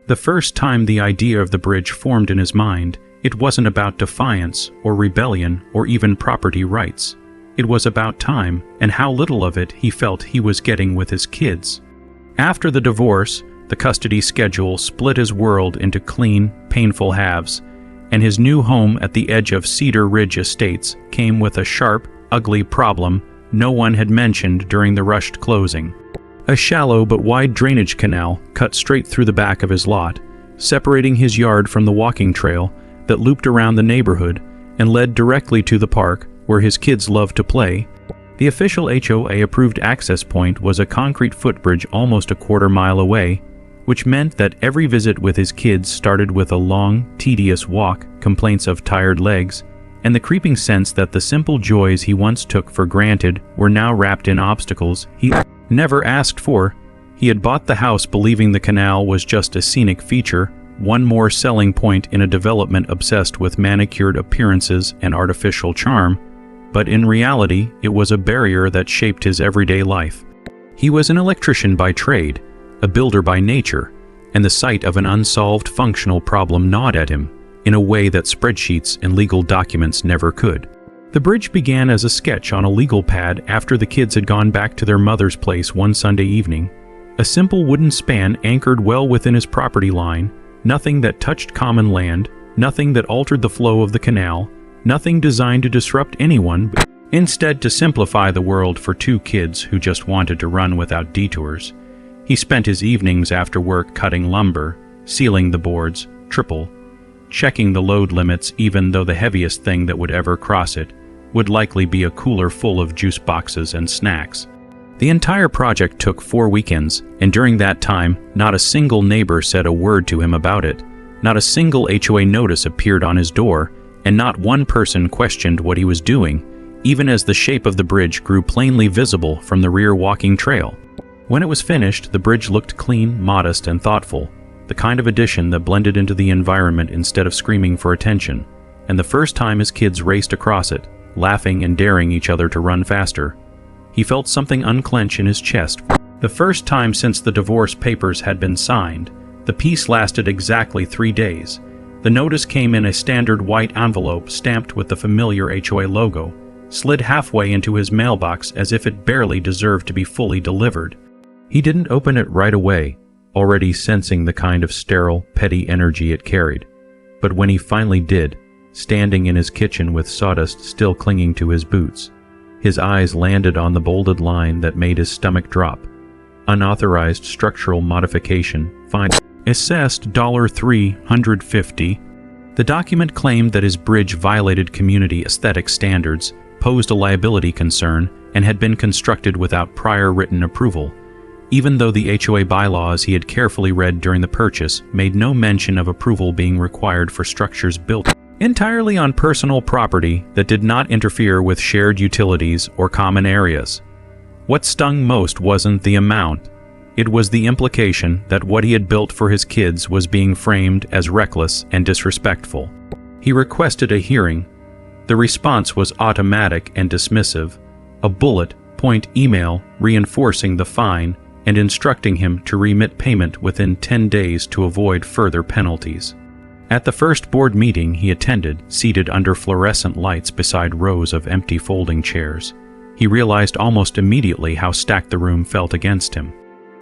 The first time the idea of the bridge formed in his mind, it wasn't about defiance or rebellion or even property rights. It was about time and how little of it he felt he was getting with his kids. After the divorce, the custody schedule split his world into clean, painful halves, and his new home at the edge of Cedar Ridge Estates came with a sharp, ugly problem no one had mentioned during the rushed closing. A shallow but wide drainage canal cut straight through the back of his lot, separating his yard from the walking trail that looped around the neighborhood and led directly to the park where his kids loved to play. The official HOA-approved access point was a concrete footbridge almost a quarter-mile away, which meant that every visit with his kids started with a long, tedious walk, complaints of tired legs, and the creeping sense that the simple joys he once took for granted were now wrapped in obstacles he never asked for. He had bought the house believing the canal was just a scenic feature, one more selling point in a development obsessed with manicured appearances and artificial charm, but in reality, it was a barrier that shaped his everyday life. He was an electrician by trade, a builder by nature, and the sight of an unsolved functional problem gnawed at him in a way that spreadsheets and legal documents never could. The bridge began as a sketch on a legal pad after the kids had gone back to their mother's place one Sunday evening. A simple wooden span anchored well within his property line, nothing that touched common land, nothing that altered the flow of the canal, nothing designed to disrupt anyone, but instead to simplify the world for two kids who just wanted to run without detours. He spent his evenings after work cutting lumber, sealing the boards, checking the load limits even though the heaviest thing that would ever cross it would likely be a cooler full of juice boxes and snacks. The entire project took 4 weekends, and during that time, not a single neighbor said a word to him about it. Not a single HOA notice appeared on his door, and not one person questioned what he was doing, even as the shape of the bridge grew plainly visible from the rear walking trail. When it was finished, the bridge looked clean, modest, and thoughtful, the kind of addition that blended into the environment instead of screaming for attention, and the first time his kids raced across it, laughing and daring each other to run faster. He felt something unclench in his chest. The first time since the divorce papers had been signed, the peace lasted exactly 3 days. The notice came in a standard white envelope stamped with the familiar HOA logo, slid halfway into his mailbox as if it barely deserved to be fully delivered. He didn't open it right away, already sensing the kind of sterile, petty energy it carried. But when he finally did, standing in his kitchen with sawdust still clinging to his boots, his eyes landed on the bolded line that made his stomach drop. Unauthorized structural modification, fine, assessed $350. The document claimed that his bridge violated community aesthetic standards, posed a liability concern, and had been constructed without prior written approval, even though the HOA bylaws he had carefully read during the purchase made no mention of approval being required for structures built entirely on personal property that did not interfere with shared utilities or common areas. What stung most wasn't the amount. It was the implication that what he had built for his kids was being framed as reckless and disrespectful. He requested a hearing. The response was automatic and dismissive, a bullet point email reinforcing the fine and instructing him to remit payment within 10 days to avoid further penalties. At the first board meeting he attended, seated under fluorescent lights beside rows of empty folding chairs, he realized almost immediately how stacked the room felt against him.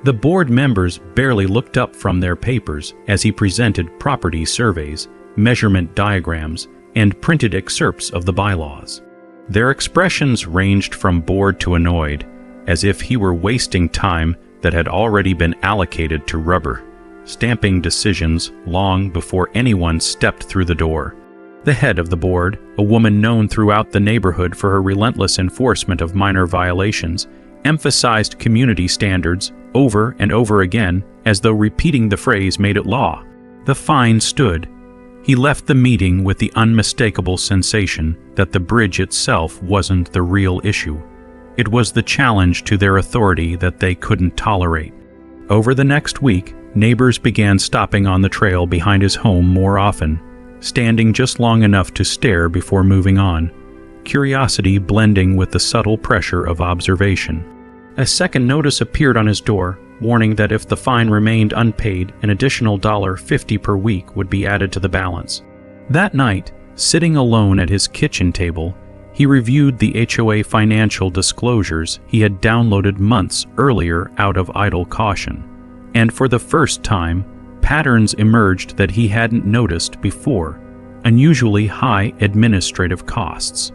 The board members barely looked up from their papers as he presented property surveys, measurement diagrams, and printed excerpts of the bylaws. Their expressions ranged from bored to annoyed, as if he were wasting time that had already been allocated to rubber, stamping decisions long before anyone stepped through the door. The head of the board, a woman known throughout the neighborhood for her relentless enforcement of minor violations, emphasized community standards over and over again as though repeating the phrase made it law. The fine stood. He left the meeting with the unmistakable sensation that the bridge itself wasn't the real issue. It was the challenge to their authority that they couldn't tolerate. Over the next week, neighbors began stopping on the trail behind his home more often, standing just long enough to stare before moving on, curiosity blending with the subtle pressure of observation. A second notice appeared on his door, warning that if the fine remained unpaid, an additional $50 per week would be added to the balance. That night, sitting alone at his kitchen table, he reviewed the HOA financial disclosures he had downloaded months earlier out of idle caution, and for the first time, patterns emerged that he hadn't noticed before: unusually high administrative costs,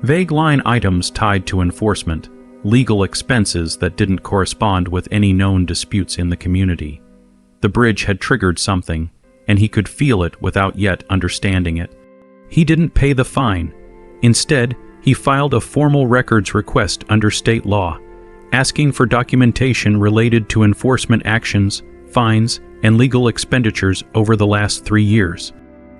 vague line items tied to enforcement, legal expenses that didn't correspond with any known disputes in the community. The bridge had triggered something, and he could feel it without yet understanding it. He didn't pay the fine. Instead, he filed a formal records request under state law, asking for documentation related to enforcement actions, fines, and legal expenditures over the last 3 years.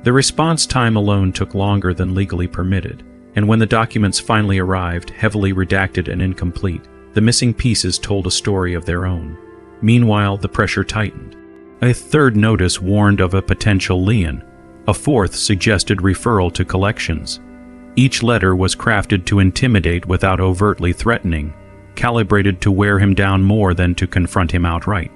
The response time alone took longer than legally permitted, and when the documents finally arrived, heavily redacted and incomplete, the missing pieces told a story of their own. Meanwhile, the pressure tightened. A third notice warned of a potential lien. A fourth suggested referral to collections. Each letter was crafted to intimidate without overtly threatening, calibrated to wear him down more than to confront him outright.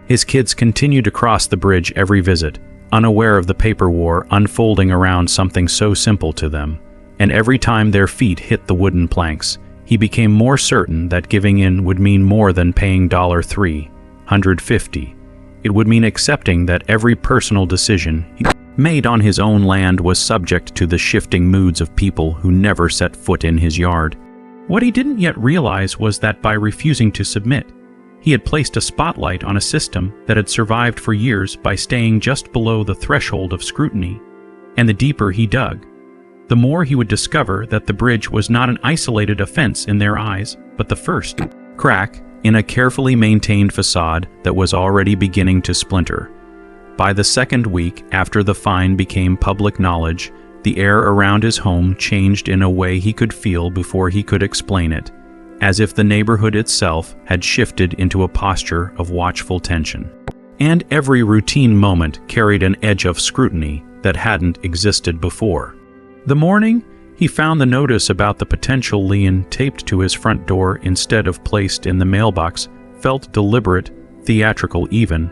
His kids continued to cross the bridge every visit, unaware of the paper war unfolding around something so simple to them, and every time their feet hit the wooden planks, he became more certain that giving in would mean more than paying $350. It would mean accepting that every personal decision he made on his own land was subject to the shifting moods of people who never set foot in his yard. What he didn't yet realize was that by refusing to submit, he had placed a spotlight on a system that had survived for years by staying just below the threshold of scrutiny. And the deeper he dug, the more he would discover that the bridge was not an isolated offense in their eyes, but the first crack in a carefully maintained facade that was already beginning to splinter. By the second week after the fine became public knowledge, the air around his home changed in a way he could feel before he could explain it, as if the neighborhood itself had shifted into a posture of watchful tension. And every routine moment carried an edge of scrutiny that hadn't existed before. The morning he found the notice about the potential lien taped to his front door instead of placed in the mailbox felt deliberate, theatrical even,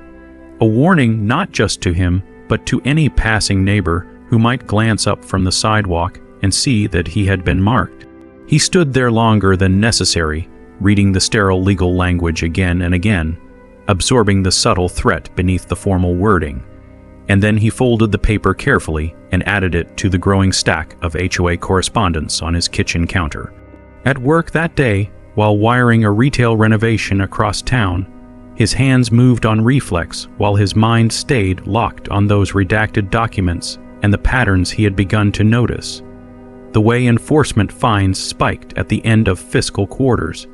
a warning not just to him, but to any passing neighbor who might glance up from the sidewalk and see that he had been marked. He stood there longer than necessary, reading the sterile legal language again and again, absorbing the subtle threat beneath the formal wording. And then he folded the paper carefully and added it to the growing stack of HOA correspondence on his kitchen counter. At work that day, while wiring a retail renovation across town, his hands moved on reflex while his mind stayed locked on those redacted documents and the patterns he had begun to notice. The way enforcement fines spiked at the end of fiscal quarters,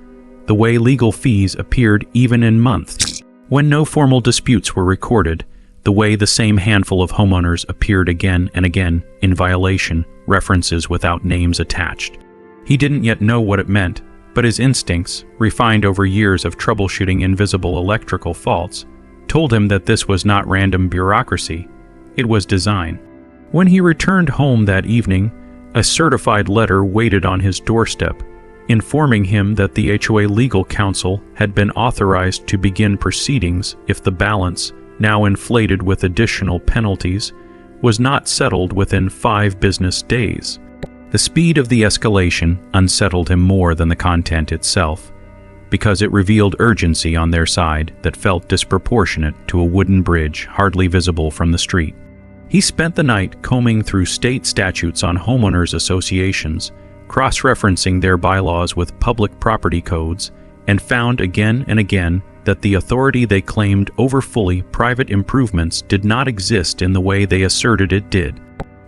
the way legal fees appeared even in months when no formal disputes were recorded, the way the same handful of homeowners appeared again and again in violation, references without names attached. He didn't yet know what it meant, but his instincts, refined over years of troubleshooting invisible electrical faults, told him that this was not random bureaucracy, it was design. When he returned home that evening, a certified letter waited on his doorstep, informing him that the HOA legal counsel had been authorized to begin proceedings if the balance, now inflated with additional penalties, was not settled within 5 business days. The speed of the escalation unsettled him more than the content itself, because it revealed urgency on their side that felt disproportionate to a wooden bridge hardly visible from the street. He spent the night combing through state statutes on homeowners associations, cross-referencing their bylaws with public property codes, and found again and again that the authority they claimed over fully private improvements did not exist in the way they asserted it did.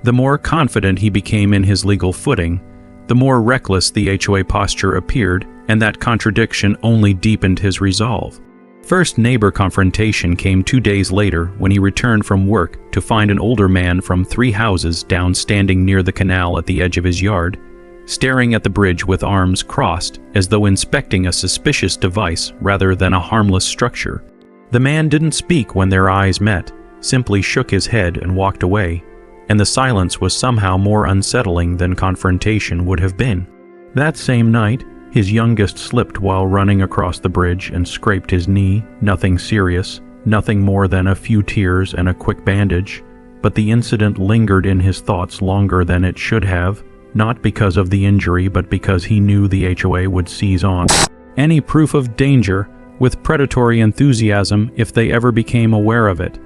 The more confident he became in his legal footing, the more reckless the HOA posture appeared, and that contradiction only deepened his resolve. First neighbor confrontation came 2 days later when he returned from work to find an older man from 3 houses down standing near the canal at the edge of his yard, staring at the bridge with arms crossed as though inspecting a suspicious device rather than a harmless structure. The man didn't speak when their eyes met, simply shook his head and walked away, and the silence was somehow more unsettling than confrontation would have been. That same night, His youngest slipped while running across the bridge and scraped his knee. Nothing serious, nothing more than a few tears and a quick bandage. But the incident lingered in his thoughts longer than it should have, not because of the injury but because he knew the HOA would seize on any proof of danger with predatory enthusiasm if they ever became aware of it.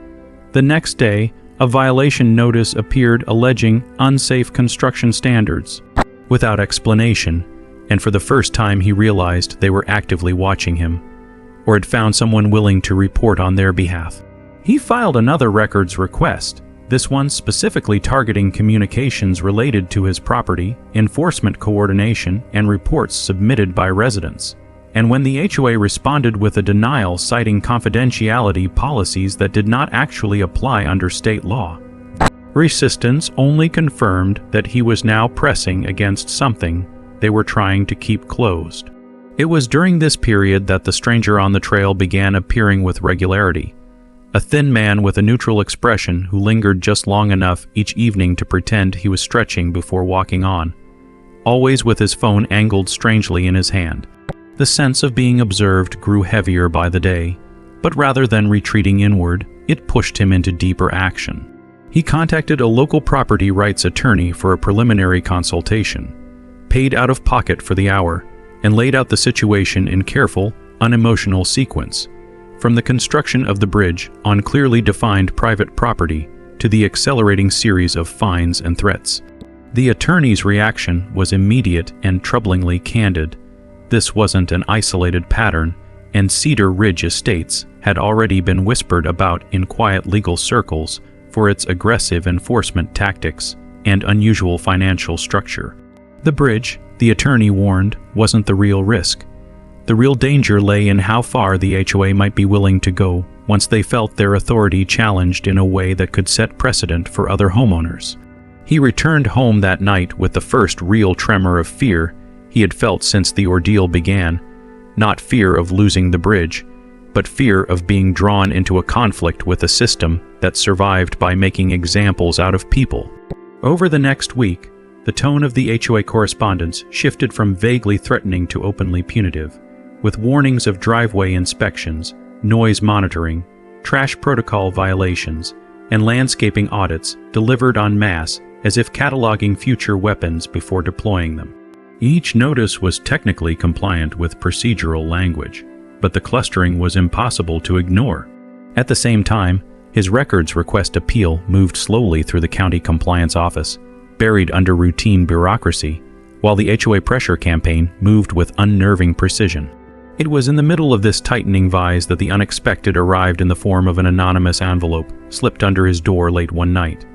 The next day, a violation notice appeared alleging unsafe construction standards, without explanation, and for the first time he realized they were actively watching him, or had found someone willing to report on their behalf. He filed another records request, this one specifically targeting communications related to his property, enforcement coordination, and reports submitted by residents. And when the HOA responded with a denial citing confidentiality policies that did not actually apply under state law, resistance only confirmed that he was now pressing against something they were trying to keep closed. It was during this period that the stranger on the trail began appearing with regularity. A thin man with a neutral expression who lingered just long enough each evening to pretend he was stretching before walking on, always with his phone angled strangely in his hand. The sense of being observed grew heavier by the day, but rather than retreating inward, it pushed him into deeper action. He contacted a local property rights attorney for a preliminary consultation, paid out of pocket for the hour, and laid out the situation in careful, unemotional sequence, from the construction of the bridge on clearly defined private property to the accelerating series of fines and threats. The attorney's reaction was immediate and troublingly candid. This wasn't an isolated pattern, and Cedar Ridge Estates had already been whispered about in quiet legal circles for its aggressive enforcement tactics and unusual financial structure. The bridge, the attorney warned, wasn't the real risk. The real danger lay in how far the HOA might be willing to go once they felt their authority challenged in a way that could set precedent for other homeowners. He returned home that night with the first real tremor of fear he had felt since the ordeal began, not fear of losing the bridge, but fear of being drawn into a conflict with a system that survived by making examples out of people. Over the next week, the tone of the HOA correspondence shifted from vaguely threatening to openly punitive, with warnings of driveway inspections, noise monitoring, trash protocol violations, and landscaping audits delivered en masse as if cataloging future weapons before deploying them. Each notice was technically compliant with procedural language, but the clustering was impossible to ignore. At the same time, his records request appeal moved slowly through the county compliance office, buried under routine bureaucracy, while the HOA pressure campaign moved with unnerving precision. It was in the middle of this tightening vise that the unexpected arrived in the form of an anonymous envelope slipped under his door late one night,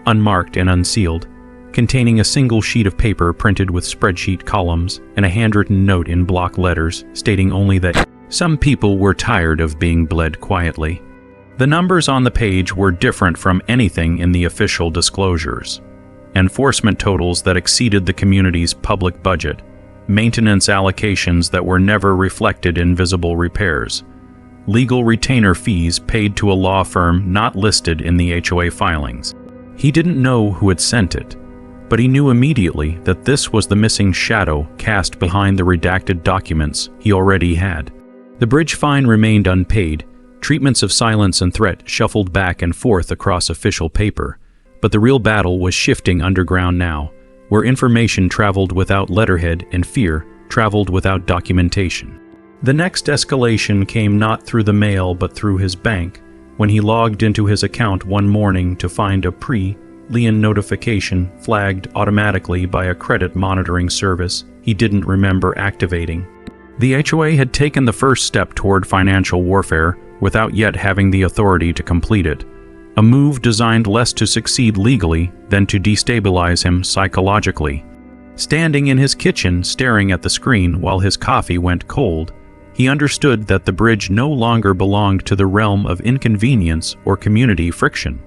unmarked and unsealed, containing a single sheet of paper printed with spreadsheet columns and a handwritten note in block letters stating only that some people were tired of being bled quietly. The numbers on the page were different from anything in the official disclosures. Enforcement totals that exceeded the community's public budget, maintenance allocations that were never reflected in visible repairs, legal retainer fees paid to a law firm not listed in the HOA filings. He didn't know who had sent it, but he knew immediately that this was the missing shadow cast behind the redacted documents he already had. The bridge fine remained unpaid, treatments of silence and threat shuffled back and forth across official paper, but the real battle was shifting underground now, where information traveled without letterhead and fear traveled without documentation. The next escalation came not through the mail but through his bank, when he logged into his account one morning to find a pre-lien notification flagged automatically by a credit monitoring service he didn't remember activating. The HOA had taken the first step toward financial warfare without yet having the authority to complete it, a move designed less to succeed legally than to destabilize him psychologically. Standing in his kitchen staring at the screen while his coffee went cold, he understood that the bridge no longer belonged to the realm of inconvenience or community friction.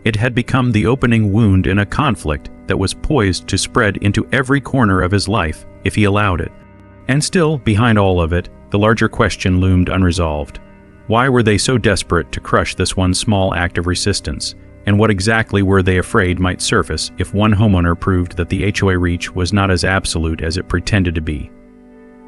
It had become the opening wound in a conflict that was poised to spread into every corner of his life if he allowed it. And still, behind all of it, the larger question loomed unresolved. Why were they so desperate to crush this one small act of resistance, and what exactly were they afraid might surface if one homeowner proved that the HOA reach was not as absolute as it pretended to be?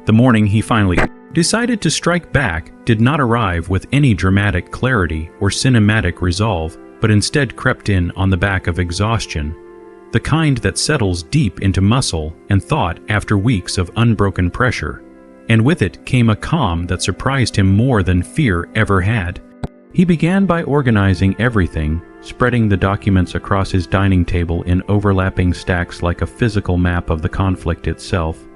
The morning he finally decided to strike back did not arrive with any dramatic clarity or cinematic resolve, but instead crept in on the back of exhaustion, the kind that settles deep into muscle and thought after weeks of unbroken pressure. And with it came a calm that surprised him more than fear ever had. He began by organizing everything, spreading the documents across his dining table in overlapping stacks like a physical map of the conflict itself.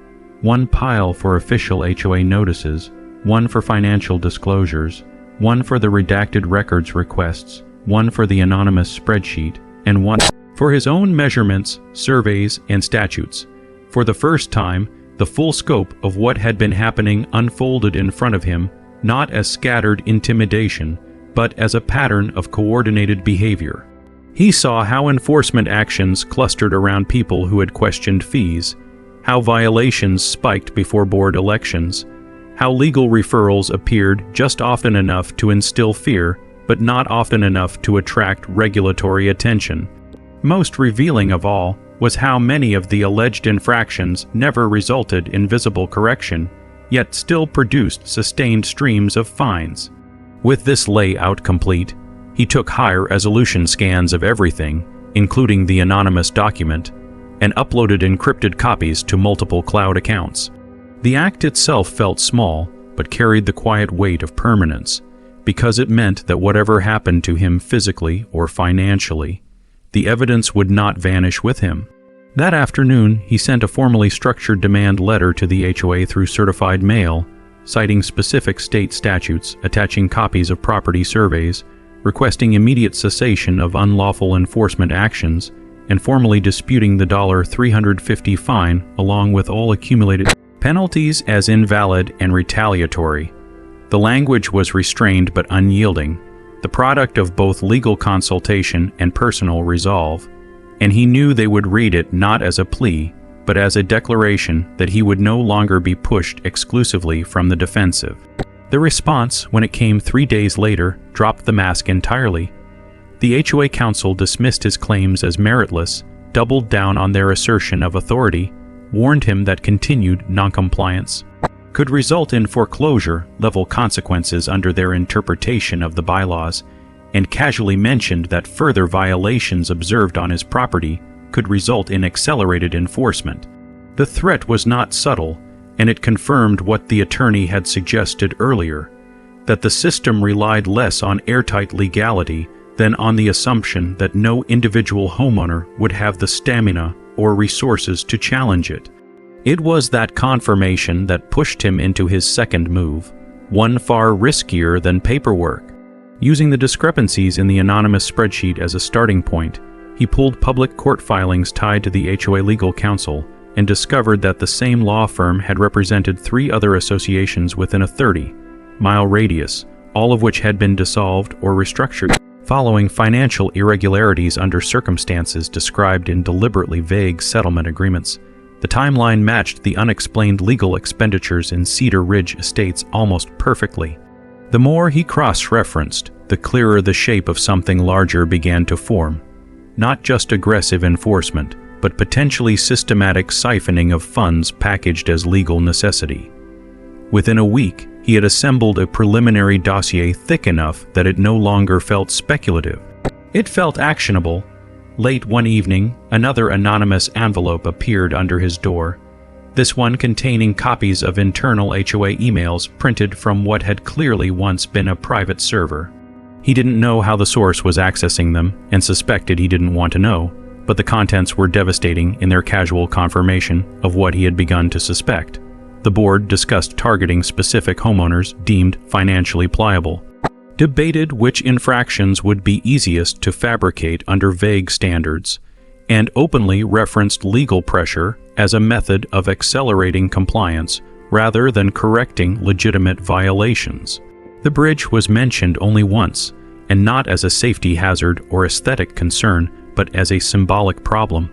One pile for official HOA notices, one for financial disclosures, one for the redacted records requests, one for the anonymous spreadsheet, and one for his own measurements, surveys, and statutes. For the first time, the full scope of what had been happening unfolded in front of him, not as scattered intimidation, but as a pattern of coordinated behavior. He saw how enforcement actions clustered around people who had questioned fees, how violations spiked before board elections, how legal referrals appeared just often enough to instill fear, but not often enough to attract regulatory attention. Most revealing of all was how many of the alleged infractions never resulted in visible correction, yet still produced sustained streams of fines. With this layout complete, he took high-resolution scans of everything, including the anonymous document, and uploaded encrypted copies to multiple cloud accounts. The act itself felt small, but carried the quiet weight of permanence, because it meant that whatever happened to him physically or financially, the evidence would not vanish with him. That afternoon, he sent a formally structured demand letter to the HOA through certified mail, citing specific state statutes, attaching copies of property surveys, requesting immediate cessation of unlawful enforcement actions, and formally disputing the $350 fine along with all accumulated penalties as invalid and retaliatory. The language was restrained but unyielding, the product of both legal consultation and personal resolve, and he knew they would read it not as a plea, but as a declaration that he would no longer be pushed exclusively from the defensive. The response, when it came 3 days later, dropped the mask entirely. The HOA Council dismissed his claims as meritless, doubled down on their assertion of authority, warned him that continued noncompliance could result in foreclosure-level consequences under their interpretation of the bylaws, and casually mentioned that further violations observed on his property could result in accelerated enforcement. The threat was not subtle, and it confirmed what the attorney had suggested earlier, that the system relied less on airtight legality than on the assumption that no individual homeowner would have the stamina or resources to challenge it. It was that confirmation that pushed him into his second move, one far riskier than paperwork. Using the discrepancies in the anonymous spreadsheet as a starting point, he pulled public court filings tied to the HOA legal counsel and discovered that the same law firm had represented 3 other associations within a 30-mile radius, all of which had been dissolved or restructured following financial irregularities under circumstances described in deliberately vague settlement agreements. The timeline matched the unexplained legal expenditures in Cedar Ridge estates almost perfectly. The more he cross-referenced, the clearer the shape of something larger began to form. Not just aggressive enforcement, but potentially systematic siphoning of funds packaged as legal necessity. Within a week, he had assembled a preliminary dossier thick enough that it no longer felt speculative. It felt actionable. Late one evening, another anonymous envelope appeared under his door, this one containing copies of internal HOA emails printed from what had clearly once been a private server. He didn't know how the source was accessing them, and suspected he didn't want to know, but the contents were devastating in their casual confirmation of what he had begun to suspect. The board discussed targeting specific homeowners deemed financially pliable, debated which infractions would be easiest to fabricate under vague standards, and openly referenced legal pressure as a method of accelerating compliance rather than correcting legitimate violations. The bridge was mentioned only once, and not as a safety hazard or aesthetic concern, but as a symbolic problem,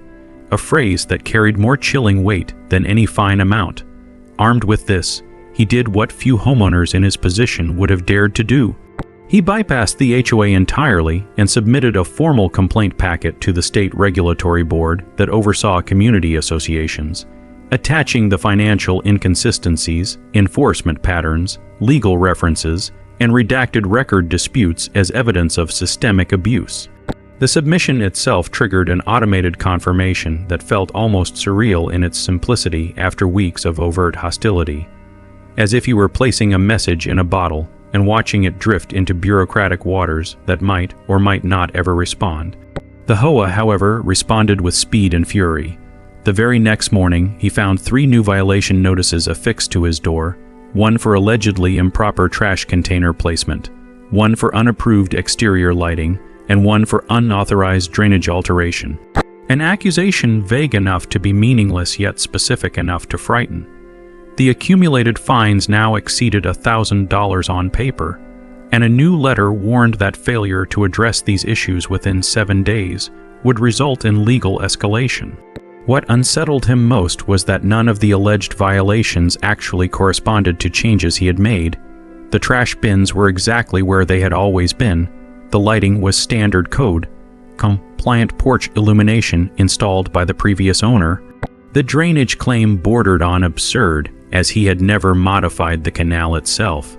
a phrase that carried more chilling weight than any fine amount. Armed with this, he did what few homeowners in his position would have dared to do. He bypassed the HOA entirely and submitted a formal complaint packet to the state regulatory board that oversaw community associations, attaching the financial inconsistencies, enforcement patterns, legal references, and redacted record disputes as evidence of systemic abuse. The submission itself triggered an automated confirmation that felt almost surreal in its simplicity after weeks of overt hostility, as if you were placing a message in a bottle and watching it drift into bureaucratic waters that might or might not ever respond. The HOA, however, responded with speed and fury. The very next morning, he found 3 new violation notices affixed to his door, one for allegedly improper trash container placement, one for unapproved exterior lighting, and one for unauthorized drainage alteration. An accusation vague enough to be meaningless yet specific enough to frighten. The accumulated fines now exceeded $1,000 on paper, and a new letter warned that failure to address these issues within 7 days would result in legal escalation. What unsettled him most was that none of the alleged violations actually corresponded to changes he had made. The trash bins were exactly where they had always been. The lighting was standard code, compliant porch illumination installed by the previous owner. The drainage claim bordered on absurd, as he had never modified the canal itself.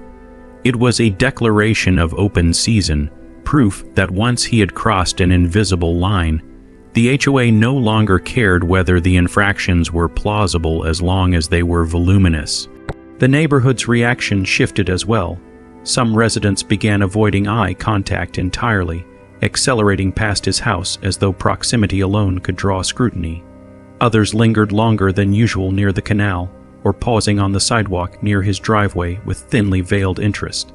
It was a declaration of open season, proof that once he had crossed an invisible line, the HOA no longer cared whether the infractions were plausible as long as they were voluminous. The neighborhood's reaction shifted as well. Some residents began avoiding eye contact entirely, accelerating past his house as though proximity alone could draw scrutiny. Others lingered longer than usual near the canal, or pausing on the sidewalk near his driveway with thinly veiled interest.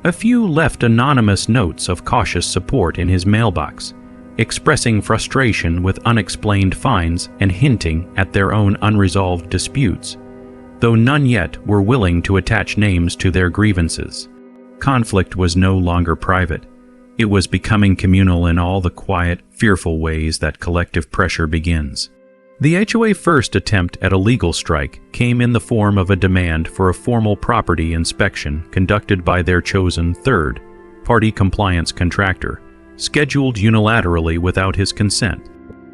A few left anonymous notes of cautious support in his mailbox, expressing frustration with unexplained fines and hinting at their own unresolved disputes, though none yet were willing to attach names to their grievances. Conflict was no longer private. It was becoming communal in all the quiet, fearful ways that collective pressure begins. The HOA first attempt at a legal strike came in the form of a demand for a formal property inspection conducted by their chosen third-party compliance contractor, scheduled unilaterally without his consent.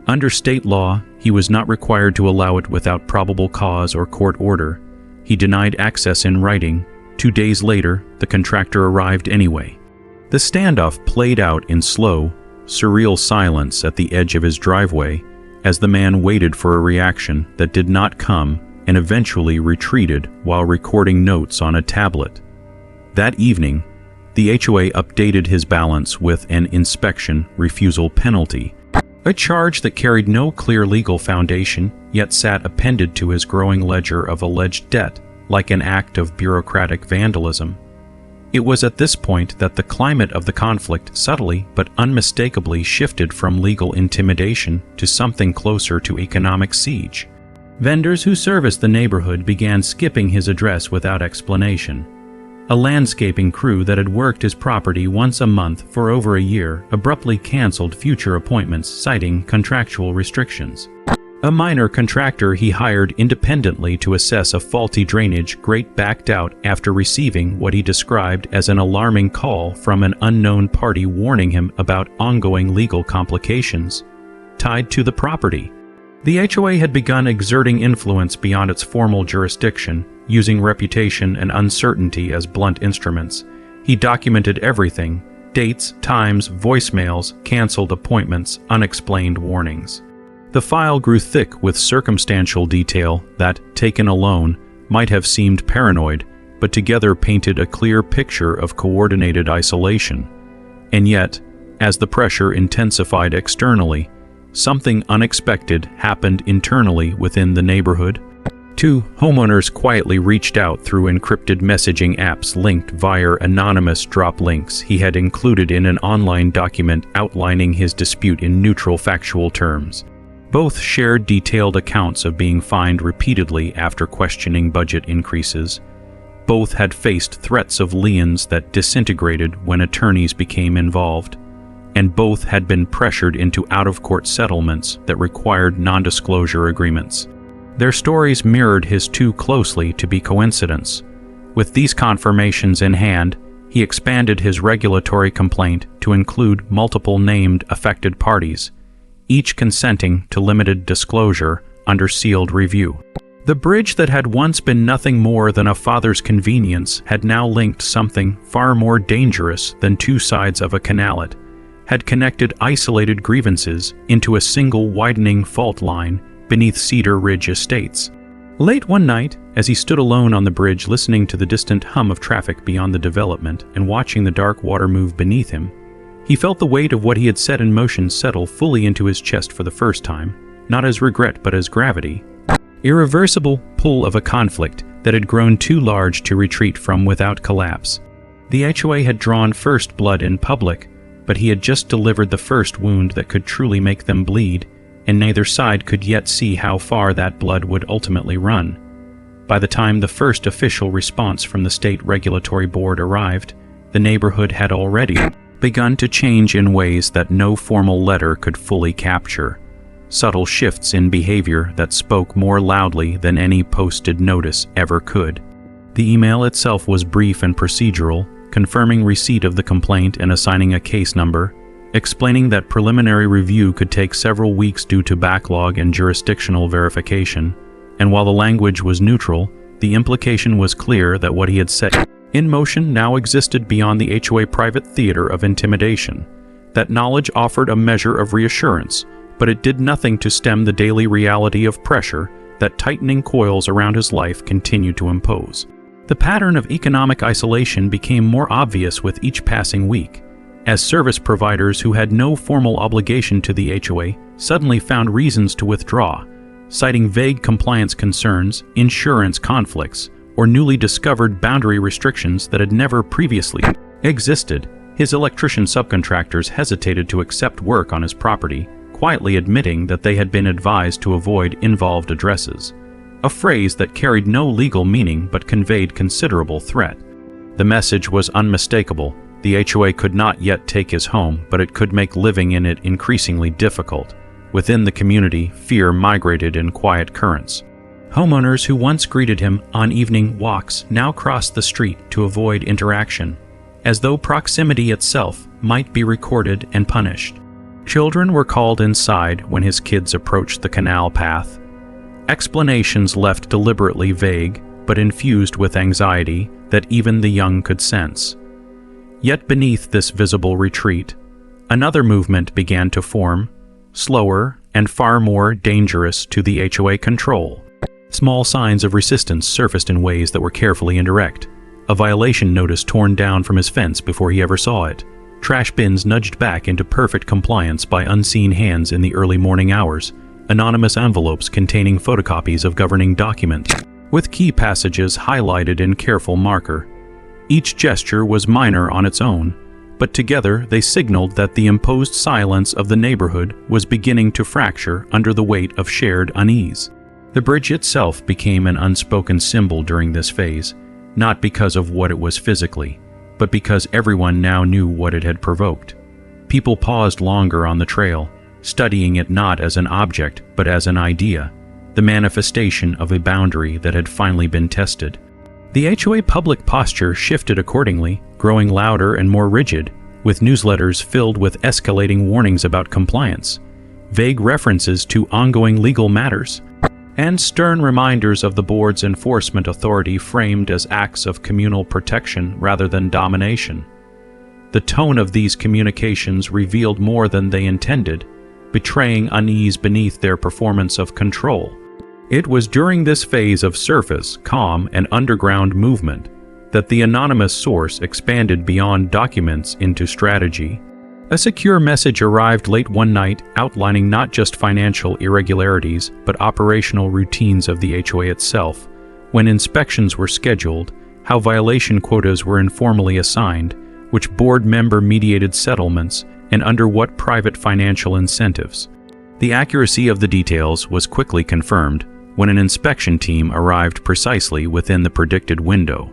Under state law, he was not required to allow it without probable cause or court order. He denied access in writing. 2 days later, the contractor arrived anyway. The standoff played out in slow, surreal silence at the edge of his driveway as the man waited for a reaction that did not come and eventually retreated while recording notes on a tablet. That evening, the HOA updated his balance with an inspection refusal penalty, a charge that carried no clear legal foundation yet sat appended to his growing ledger of alleged debt like an act of bureaucratic vandalism. It was at this point that the climate of the conflict subtly but unmistakably shifted from legal intimidation to something closer to economic siege. Vendors who serviced the neighborhood began skipping his address without explanation. A landscaping crew that had worked his property once a month for over a year abruptly canceled future appointments, citing contractual restrictions. A minor contractor he hired independently to assess a faulty drainage grate backed out after receiving what he described as an alarming call from an unknown party warning him about ongoing legal complications tied to the property. The HOA had begun exerting influence beyond its formal jurisdiction, using reputation and uncertainty as blunt instruments. He documented everything: dates, times, voicemails, canceled appointments, unexplained warnings. The file grew thick with circumstantial detail that, taken alone, might have seemed paranoid, but together painted a clear picture of coordinated isolation. And yet, as the pressure intensified externally, something unexpected happened internally within the neighborhood. 2 homeowners quietly reached out through encrypted messaging apps linked via anonymous drop links he had included in an online document outlining his dispute in neutral factual terms. Both shared detailed accounts of being fined repeatedly after questioning budget increases. Both had faced threats of liens that disintegrated when attorneys became involved. And both had been pressured into out-of-court settlements that required non-disclosure agreements. Their stories mirrored his too closely to be coincidence. With these confirmations in hand, he expanded his regulatory complaint to include multiple named affected parties, each consenting to limited disclosure under sealed review. The bridge that had once been nothing more than a father's convenience had now linked something far more dangerous than two sides of a canalet, had connected isolated grievances into a single widening fault line beneath Cedar Ridge Estates. Late one night, as he stood alone on the bridge listening to the distant hum of traffic beyond the development and watching the dark water move beneath him, he felt the weight of what he had set in motion settle fully into his chest for the first time, not as regret but as gravity. Irreversible pull of a conflict that had grown too large to retreat from without collapse. The HOA had drawn first blood in public, but he had just delivered the first wound that could truly make them bleed, and neither side could yet see how far that blood would ultimately run. By the time the first official response from the state regulatory board arrived, the neighborhood had already begun to change in ways that no formal letter could fully capture. Subtle shifts in behavior that spoke more loudly than any posted notice ever could. The email itself was brief and procedural, confirming receipt of the complaint and assigning a case number, explaining that preliminary review could take several weeks due to backlog and jurisdictional verification, and while the language was neutral, the implication was clear that what he had set in motion now existed beyond the HOA private theater of intimidation. That knowledge offered a measure of reassurance, but it did nothing to stem the daily reality of pressure that tightening coils around his life continued to impose. The pattern of economic isolation became more obvious with each passing week, as service providers who had no formal obligation to the HOA suddenly found reasons to withdraw, citing vague compliance concerns, insurance conflicts, or newly discovered boundary restrictions that had never previously existed. His electrician subcontractors hesitated to accept work on his property, quietly admitting that they had been advised to avoid involved addresses, a phrase that carried no legal meaning but conveyed considerable threat. The message was unmistakable. The HOA could not yet take his home, but it could make living in it increasingly difficult. Within the community, fear migrated in quiet currents. Homeowners who once greeted him on evening walks now crossed the street to avoid interaction, as though proximity itself might be recorded and punished. Children were called inside when his kids approached the canal path. Explanations left deliberately vague, but infused with anxiety that even the young could sense. Yet beneath this visible retreat, another movement began to form, slower and far more dangerous to the HOA control. Small signs of resistance surfaced in ways that were carefully indirect. A violation notice torn down from his fence before he ever saw it. Trash bins nudged back into perfect compliance by unseen hands in the early morning hours. Anonymous envelopes containing photocopies of governing documents, with key passages highlighted in careful marker. Each gesture was minor on its own, but together they signaled that the imposed silence of the neighborhood was beginning to fracture under the weight of shared unease. The bridge itself became an unspoken symbol during this phase, not because of what it was physically, but because everyone now knew what it had provoked. People paused longer on the trail, studying it not as an object but as an idea, the manifestation of a boundary that had finally been tested. The HOA public posture shifted accordingly, growing louder and more rigid, with newsletters filled with escalating warnings about compliance, vague references to ongoing legal matters, and stern reminders of the board's enforcement authority framed as acts of communal protection rather than domination. The tone of these communications revealed more than they intended, betraying unease beneath their performance of control. It was during this phase of surface, calm, and underground movement that the anonymous source expanded beyond documents into strategy. A secure message arrived late one night outlining not just financial irregularities but operational routines of the HOA itself, when inspections were scheduled, how violation quotas were informally assigned, which board member mediated settlements, and under what private financial incentives. The accuracy of the details was quickly confirmed when an inspection team arrived precisely within the predicted window,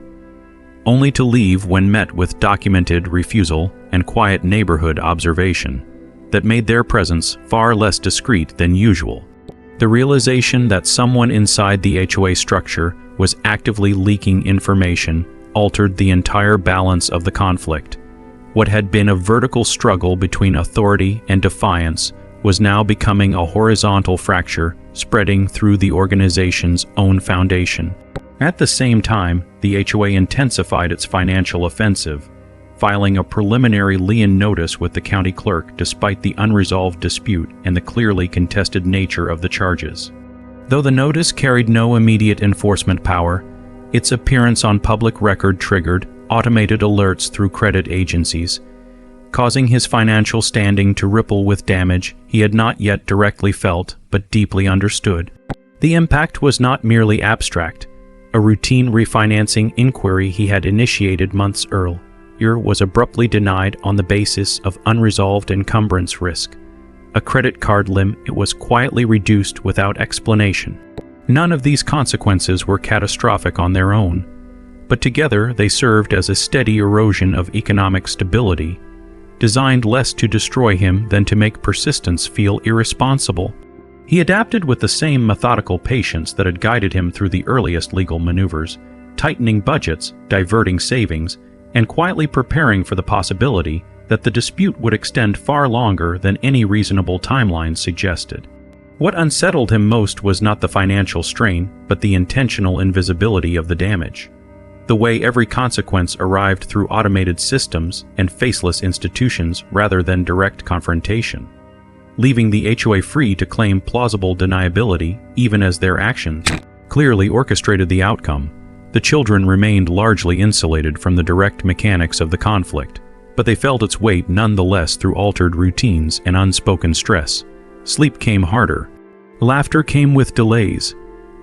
only to leave when met with documented refusal and quiet neighborhood observation that made their presence far less discreet than usual. The realization that someone inside the HOA structure was actively leaking information altered the entire balance of the conflict. What had been a vertical struggle between authority and defiance was now becoming a horizontal fracture spreading through the organization's own foundation. At the same time, the HOA intensified its financial offensive, filing a preliminary lien notice with the county clerk despite the unresolved dispute and the clearly contested nature of the charges. Though the notice carried no immediate enforcement power, its appearance on public record triggered automated alerts through credit agencies, causing his financial standing to ripple with damage he had not yet directly felt but deeply understood. The impact was not merely abstract. A routine refinancing inquiry he had initiated months earlier was abruptly denied on the basis of unresolved encumbrance risk. A credit card limit was quietly reduced without explanation. None of these consequences were catastrophic on their own, but together they served as a steady erosion of economic stability, designed less to destroy him than to make persistence feel irresponsible. He adapted with the same methodical patience that had guided him through the earliest legal maneuvers, tightening budgets, diverting savings, and quietly preparing for the possibility that the dispute would extend far longer than any reasonable timeline suggested. What unsettled him most was not the financial strain, but the intentional invisibility of the damage. The way every consequence arrived through automated systems and faceless institutions rather than direct confrontation, leaving the HOA free to claim plausible deniability even as their actions clearly orchestrated the outcome. The children remained largely insulated from the direct mechanics of the conflict, but they felt its weight nonetheless through altered routines and unspoken stress. Sleep came harder. Laughter came with delays.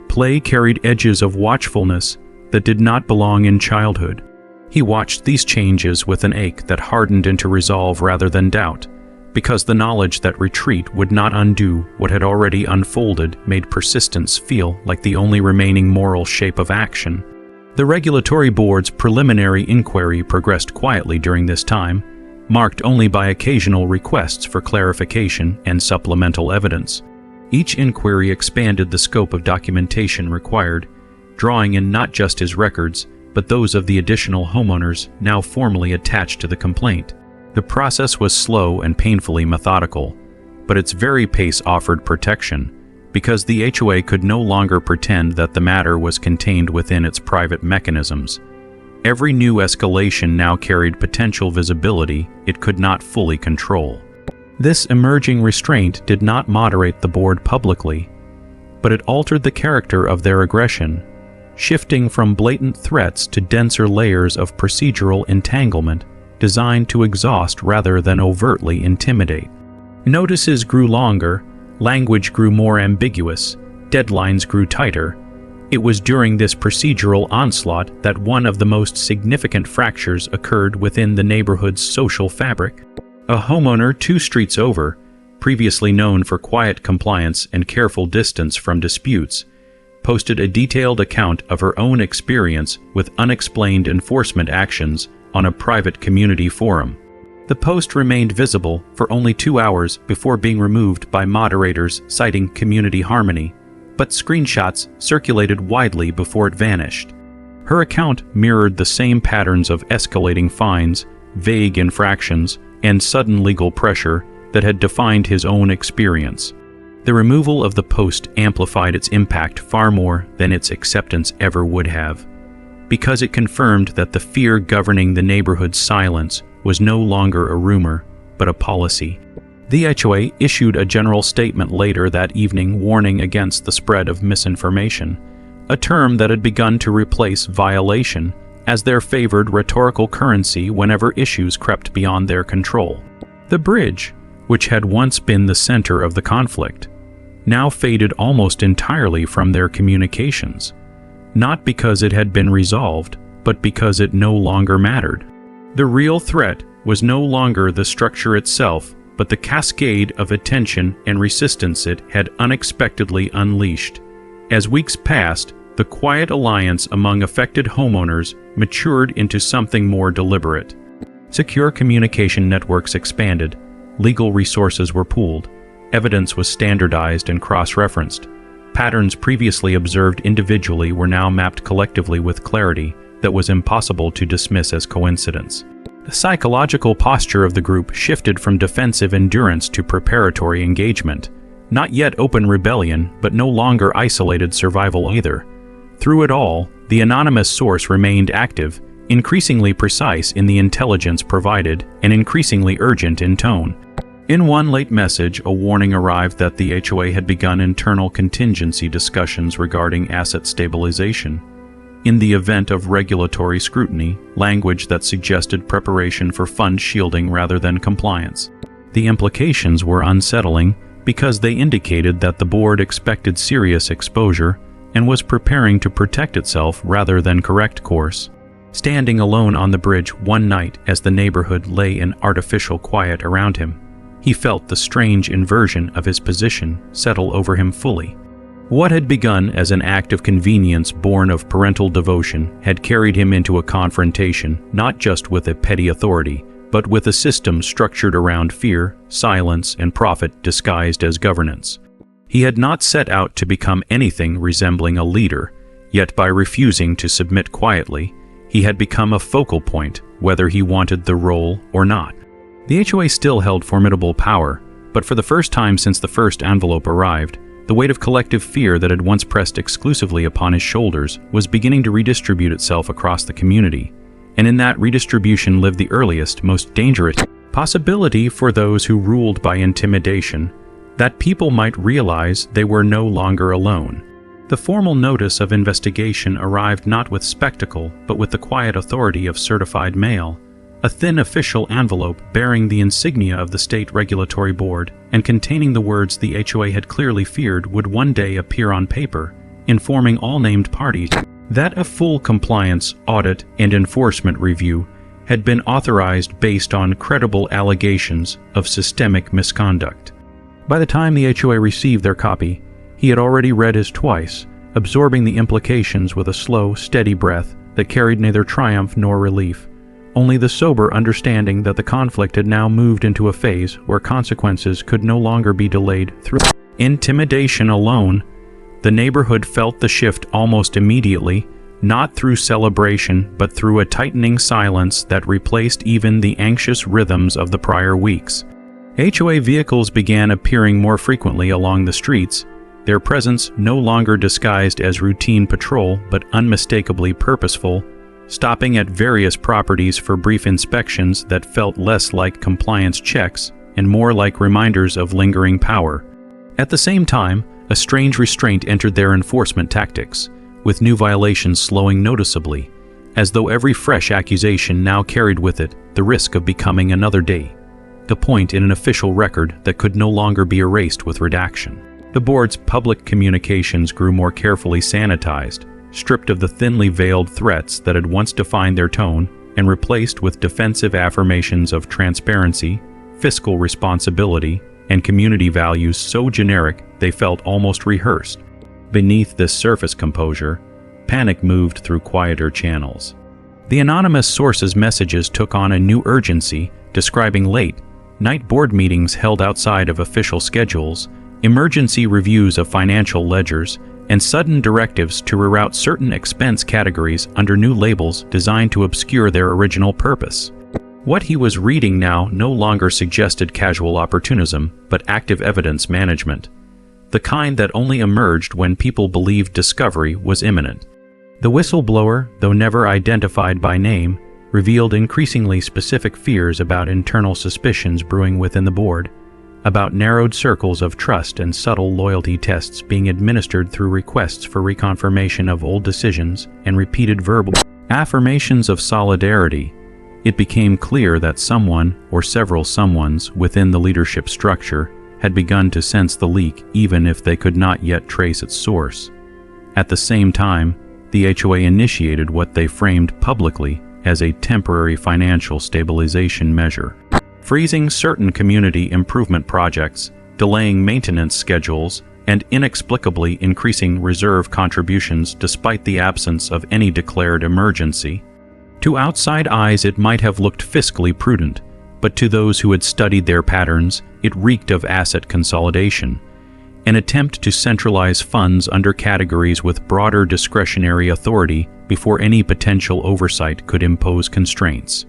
Play carried edges of watchfulness that did not belong in childhood. He watched these changes with an ache that hardened into resolve rather than doubt, because the knowledge that retreat would not undo what had already unfolded made persistence feel like the only remaining moral shape of action. The regulatory board's preliminary inquiry progressed quietly during this time, marked only by occasional requests for clarification and supplemental evidence. Each inquiry expanded the scope of documentation required, drawing in not just his records, but those of the additional homeowners now formally attached to the complaint. The process was slow and painfully methodical, but its very pace offered protection, because the HOA could no longer pretend that the matter was contained within its private mechanisms. Every new escalation now carried potential visibility it could not fully control. This emerging restraint did not moderate the board publicly, but it altered the character of their aggression, shifting from blatant threats to denser layers of procedural entanglement designed to exhaust rather than overtly intimidate. Notices grew longer, language grew more ambiguous, deadlines grew tighter. It was during this procedural onslaught that one of the most significant fractures occurred within the neighborhood's social fabric. A homeowner 2 streets over, previously known for quiet compliance and careful distance from disputes, posted a detailed account of her own experience with unexplained enforcement actions on a private community forum. The post remained visible for only 2 hours before being removed by moderators citing community harmony, but screenshots circulated widely before it vanished. Her account mirrored the same patterns of escalating fines, vague infractions, and sudden legal pressure that had defined his own experience. The removal of the post amplified its impact far more than its acceptance ever would have, because it confirmed that the fear governing the neighborhood's silence was no longer a rumor, but a policy. The HOA issued a general statement later that evening warning against the spread of misinformation, a term that had begun to replace violation as their favored rhetorical currency whenever issues crept beyond their control. The bridge, which had once been the center of the conflict, now faded almost entirely from their communications, not because it had been resolved, but because it no longer mattered. The real threat was no longer the structure itself, but the cascade of attention and resistance it had unexpectedly unleashed. As weeks passed, the quiet alliance among affected homeowners matured into something more deliberate. Secure communication networks expanded, legal resources were pooled, evidence was standardized and cross-referenced. Patterns previously observed individually were now mapped collectively with clarity that was impossible to dismiss as coincidence. The psychological posture of the group shifted from defensive endurance to preparatory engagement. Not yet open rebellion, but no longer isolated survival either. Through it all, the anonymous source remained active, increasingly precise in the intelligence provided and increasingly urgent in tone. In one late message, a warning arrived that the HOA had begun internal contingency discussions regarding asset stabilization. In the event of regulatory scrutiny, language that suggested preparation for fund shielding rather than compliance. The implications were unsettling because they indicated that the board expected serious exposure and was preparing to protect itself rather than correct course. Standing alone on the bridge one night as the neighborhood lay in artificial quiet around him, he felt the strange inversion of his position settle over him fully. What had begun as an act of convenience born of parental devotion had carried him into a confrontation not just with a petty authority, but with a system structured around fear, silence, and profit disguised as governance. He had not set out to become anything resembling a leader, yet by refusing to submit quietly, he had become a focal point, whether he wanted the role or not. The HOA still held formidable power, but for the first time since the first envelope arrived, the weight of collective fear that had once pressed exclusively upon his shoulders was beginning to redistribute itself across the community, and in that redistribution lived the earliest, most dangerous possibility for those who ruled by intimidation, that people might realize they were no longer alone. The formal notice of investigation arrived not with spectacle, but with the quiet authority of certified mail. A thin official envelope bearing the insignia of the State Regulatory Board and containing the words the HOA had clearly feared would one day appear on paper, informing all named parties that a full compliance, audit, and enforcement review had been authorized based on credible allegations of systemic misconduct. By the time the HOA received their copy, he had already read his twice, absorbing the implications with a slow, steady breath that carried neither triumph nor relief. Only the sober understanding that the conflict had now moved into a phase where consequences could no longer be delayed through intimidation alone. The neighborhood felt the shift almost immediately, not through celebration but through a tightening silence that replaced even the anxious rhythms of the prior weeks. HOA vehicles began appearing more frequently along the streets, their presence no longer disguised as routine patrol but unmistakably purposeful, stopping at various properties for brief inspections that felt less like compliance checks and more like reminders of lingering power. At the same time, a strange restraint entered their enforcement tactics, with new violations slowing noticeably, as though every fresh accusation now carried with it the risk of becoming another day, the point in an official record that could no longer be erased with redaction. The board's public communications grew more carefully sanitized, stripped of the thinly veiled threats that had once defined their tone and replaced with defensive affirmations of transparency, fiscal responsibility, and community values so generic they felt almost rehearsed. Beneath this surface composure, panic moved through quieter channels. The anonymous source's messages took on a new urgency, describing late, night board meetings held outside of official schedules, emergency reviews of financial ledgers, and sudden directives to reroute certain expense categories under new labels designed to obscure their original purpose. What he was reading now no longer suggested casual opportunism, but active evidence management, the kind that only emerged when people believed discovery was imminent. The whistleblower, though never identified by name, revealed increasingly specific fears about internal suspicions brewing within the board, about narrowed circles of trust and subtle loyalty tests being administered through requests for reconfirmation of old decisions and repeated verbal affirmations of solidarity. It became clear that someone or several someones within the leadership structure had begun to sense the leak even if they could not yet trace its source. At the same time, the HOA initiated what they framed publicly as a temporary financial stabilization measure, freezing certain community improvement projects, delaying maintenance schedules, and inexplicably increasing reserve contributions despite the absence of any declared emergency. To outside eyes it might have looked fiscally prudent, but to those who had studied their patterns, it reeked of asset consolidation, an attempt to centralize funds under categories with broader discretionary authority before any potential oversight could impose constraints.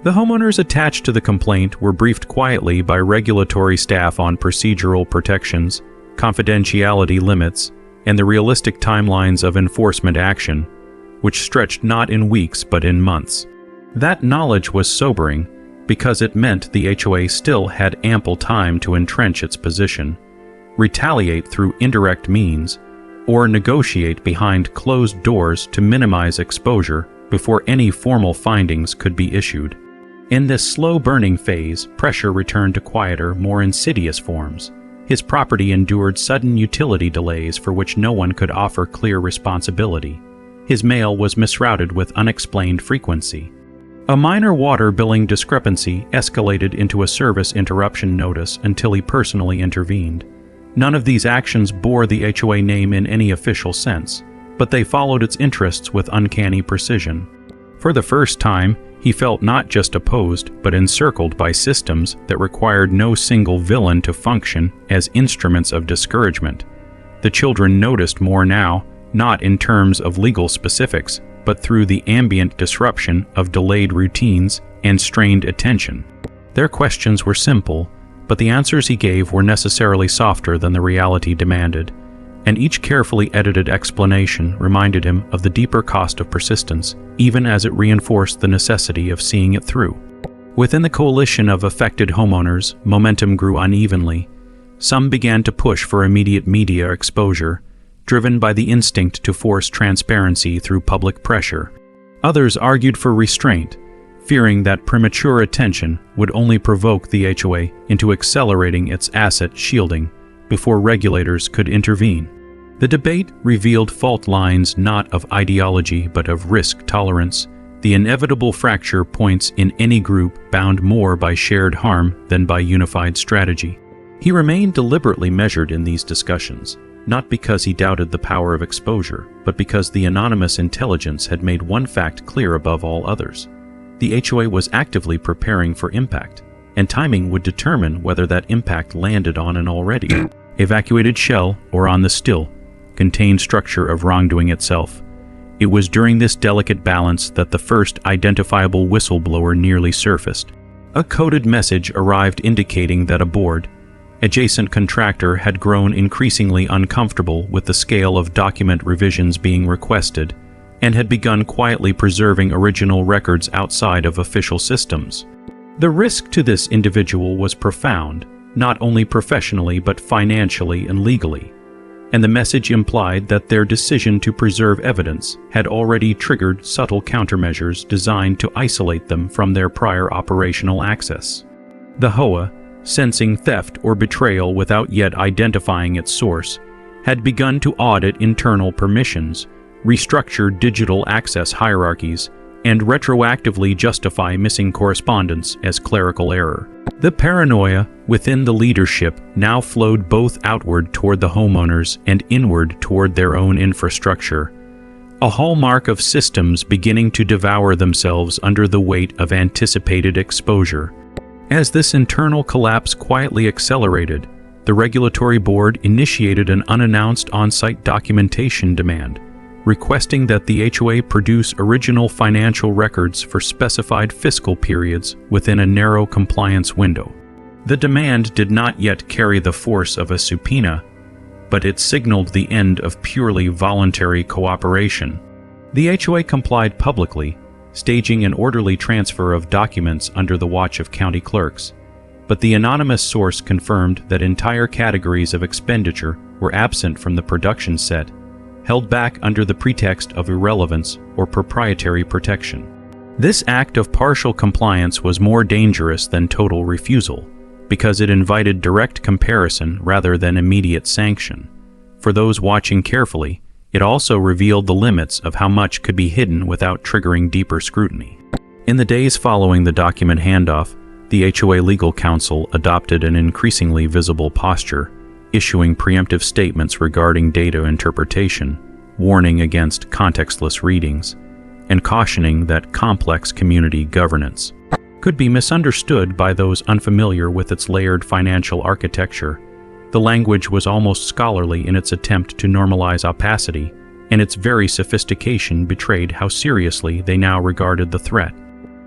The homeowners attached to the complaint were briefed quietly by regulatory staff on procedural protections, confidentiality limits, and the realistic timelines of enforcement action, which stretched not in weeks but in months. That knowledge was sobering because it meant the HOA still had ample time to entrench its position, retaliate through indirect means, or negotiate behind closed doors to minimize exposure before any formal findings could be issued. In this slow-burning phase, pressure returned to quieter, more insidious forms. His property endured sudden utility delays for which no one could offer clear responsibility. His mail was misrouted with unexplained frequency. A minor water billing discrepancy escalated into a service interruption notice until he personally intervened. None of these actions bore the HOA name in any official sense, but they followed its interests with uncanny precision. For the first time, he felt not just opposed, but encircled by systems that required no single villain to function as instruments of discouragement. The children noticed more now, not in terms of legal specifics, but through the ambient disruption of delayed routines and strained attention. Their questions were simple, but the answers he gave were necessarily softer than the reality demanded, and each carefully edited explanation reminded him of the deeper cost of persistence, even as it reinforced the necessity of seeing it through. Within the coalition of affected homeowners, momentum grew unevenly. Some began to push for immediate media exposure, driven by the instinct to force transparency through public pressure. Others argued for restraint, fearing that premature attention would only provoke the HOA into accelerating its asset shielding before regulators could intervene. The debate revealed fault lines not of ideology but of risk tolerance, the inevitable fracture points in any group bound more by shared harm than by unified strategy. He remained deliberately measured in these discussions, not because he doubted the power of exposure, but because the anonymous intelligence had made one fact clear above all others. The HOA was actively preparing for impact, and timing would determine whether that impact landed on an already evacuated shell or on the still, contained structure of wrongdoing itself. It was during this delicate balance that the first identifiable whistleblower nearly surfaced. A coded message arrived indicating that a board, adjacent contractor had grown increasingly uncomfortable with the scale of document revisions being requested and had begun quietly preserving original records outside of official systems. The risk to this individual was profound, not only professionally but financially and legally, and the message implied that their decision to preserve evidence had already triggered subtle countermeasures designed to isolate them from their prior operational access. The HOA, sensing theft or betrayal without yet identifying its source, had begun to audit internal permissions, restructure digital access hierarchies, and retroactively justify missing correspondence as clerical error. The paranoia within the leadership now flowed both outward toward the homeowners and inward toward their own infrastructure, a hallmark of systems beginning to devour themselves under the weight of anticipated exposure. As this internal collapse quietly accelerated, the regulatory board initiated an unannounced on-site documentation demand, requesting that the HOA produce original financial records for specified fiscal periods within a narrow compliance window. The demand did not yet carry the force of a subpoena, but it signaled the end of purely voluntary cooperation. The HOA complied publicly, staging an orderly transfer of documents under the watch of county clerks, but the anonymous source confirmed that entire categories of expenditure were absent from the production set, held back under the pretext of irrelevance or proprietary protection. This act of partial compliance was more dangerous than total refusal, because it invited direct comparison rather than immediate sanction. For those watching carefully, it also revealed the limits of how much could be hidden without triggering deeper scrutiny. In the days following the document handoff, the HOA legal counsel adopted an increasingly visible posture, issuing preemptive statements regarding data interpretation, warning against contextless readings, and cautioning that complex community governance could be misunderstood by those unfamiliar with its layered financial architecture. The language was almost scholarly in its attempt to normalize opacity, and its very sophistication betrayed how seriously they now regarded the threat.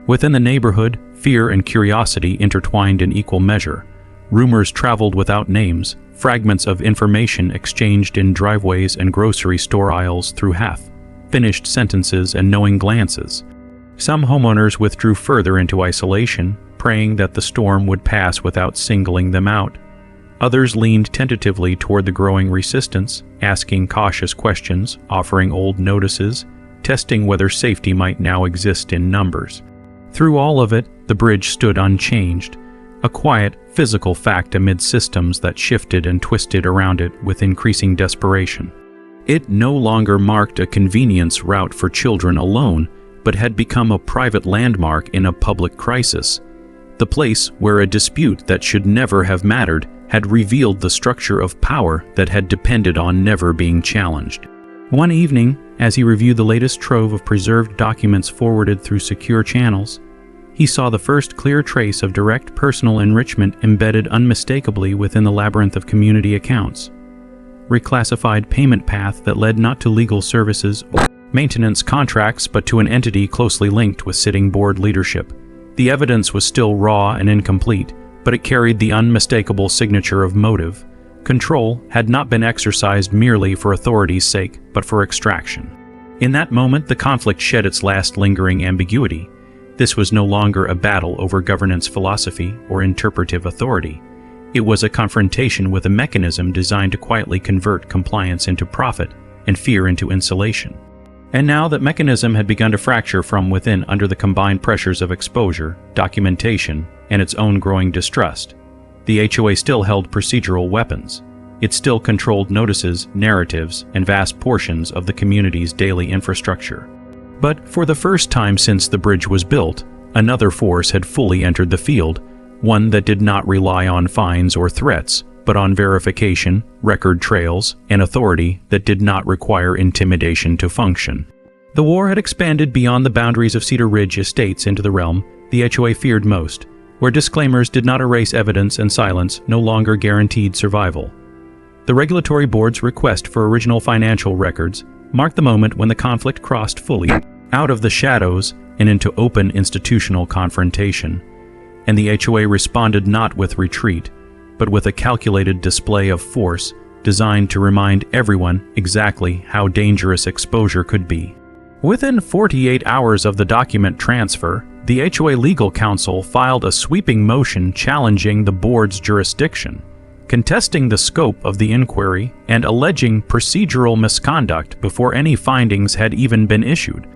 Within the neighborhood, fear and curiosity intertwined in equal measure. Rumors traveled without names, fragments of information exchanged in driveways and grocery store aisles through half-finished sentences and knowing glances. Some homeowners withdrew further into isolation, praying that the storm would pass without singling them out. Others leaned tentatively toward the growing resistance, asking cautious questions, offering old notices, testing whether safety might now exist in numbers. Through all of it, the bridge stood unchanged, a quiet, physical fact amid systems that shifted and twisted around it with increasing desperation. It no longer marked a convenience route for children alone, but had become a private landmark in a public crisis. The place where a dispute that should never have mattered had revealed the structure of power that had depended on never being challenged. One evening, as he reviewed the latest trove of preserved documents forwarded through secure channels, he saw the first clear trace of direct personal enrichment embedded unmistakably within the labyrinth of community accounts. Reclassified payment path that led not to legal services or maintenance contracts but to an entity closely linked with sitting board leadership. The evidence was still raw and incomplete, but it carried the unmistakable signature of motive. Control had not been exercised merely for authority's sake, but for extraction. In that moment, the conflict shed its last lingering ambiguity. This was no longer a battle over governance philosophy or interpretive authority. It was a confrontation with a mechanism designed to quietly convert compliance into profit and fear into insulation. And now that mechanism had begun to fracture from within under the combined pressures of exposure, documentation, and its own growing distrust. The HOA still held procedural weapons. It still controlled notices, narratives, and vast portions of the community's daily infrastructure. But for the first time since the bridge was built, another force had fully entered the field, one that did not rely on fines or threats, but on verification, record trails, and authority that did not require intimidation to function. The war had expanded beyond the boundaries of Cedar Ridge estates into the realm the HOA feared most, where disclaimers did not erase evidence and silence no longer guaranteed survival. The regulatory board's request for original financial records marked the moment when the conflict crossed fully out of the shadows and into open institutional confrontation, and the HOA responded not with retreat, but with a calculated display of force designed to remind everyone exactly how dangerous exposure could be. Within 48 hours of the document transfer, the HOA legal counsel filed a sweeping motion challenging the board's jurisdiction, contesting the scope of the inquiry and alleging procedural misconduct before any findings had even been issued.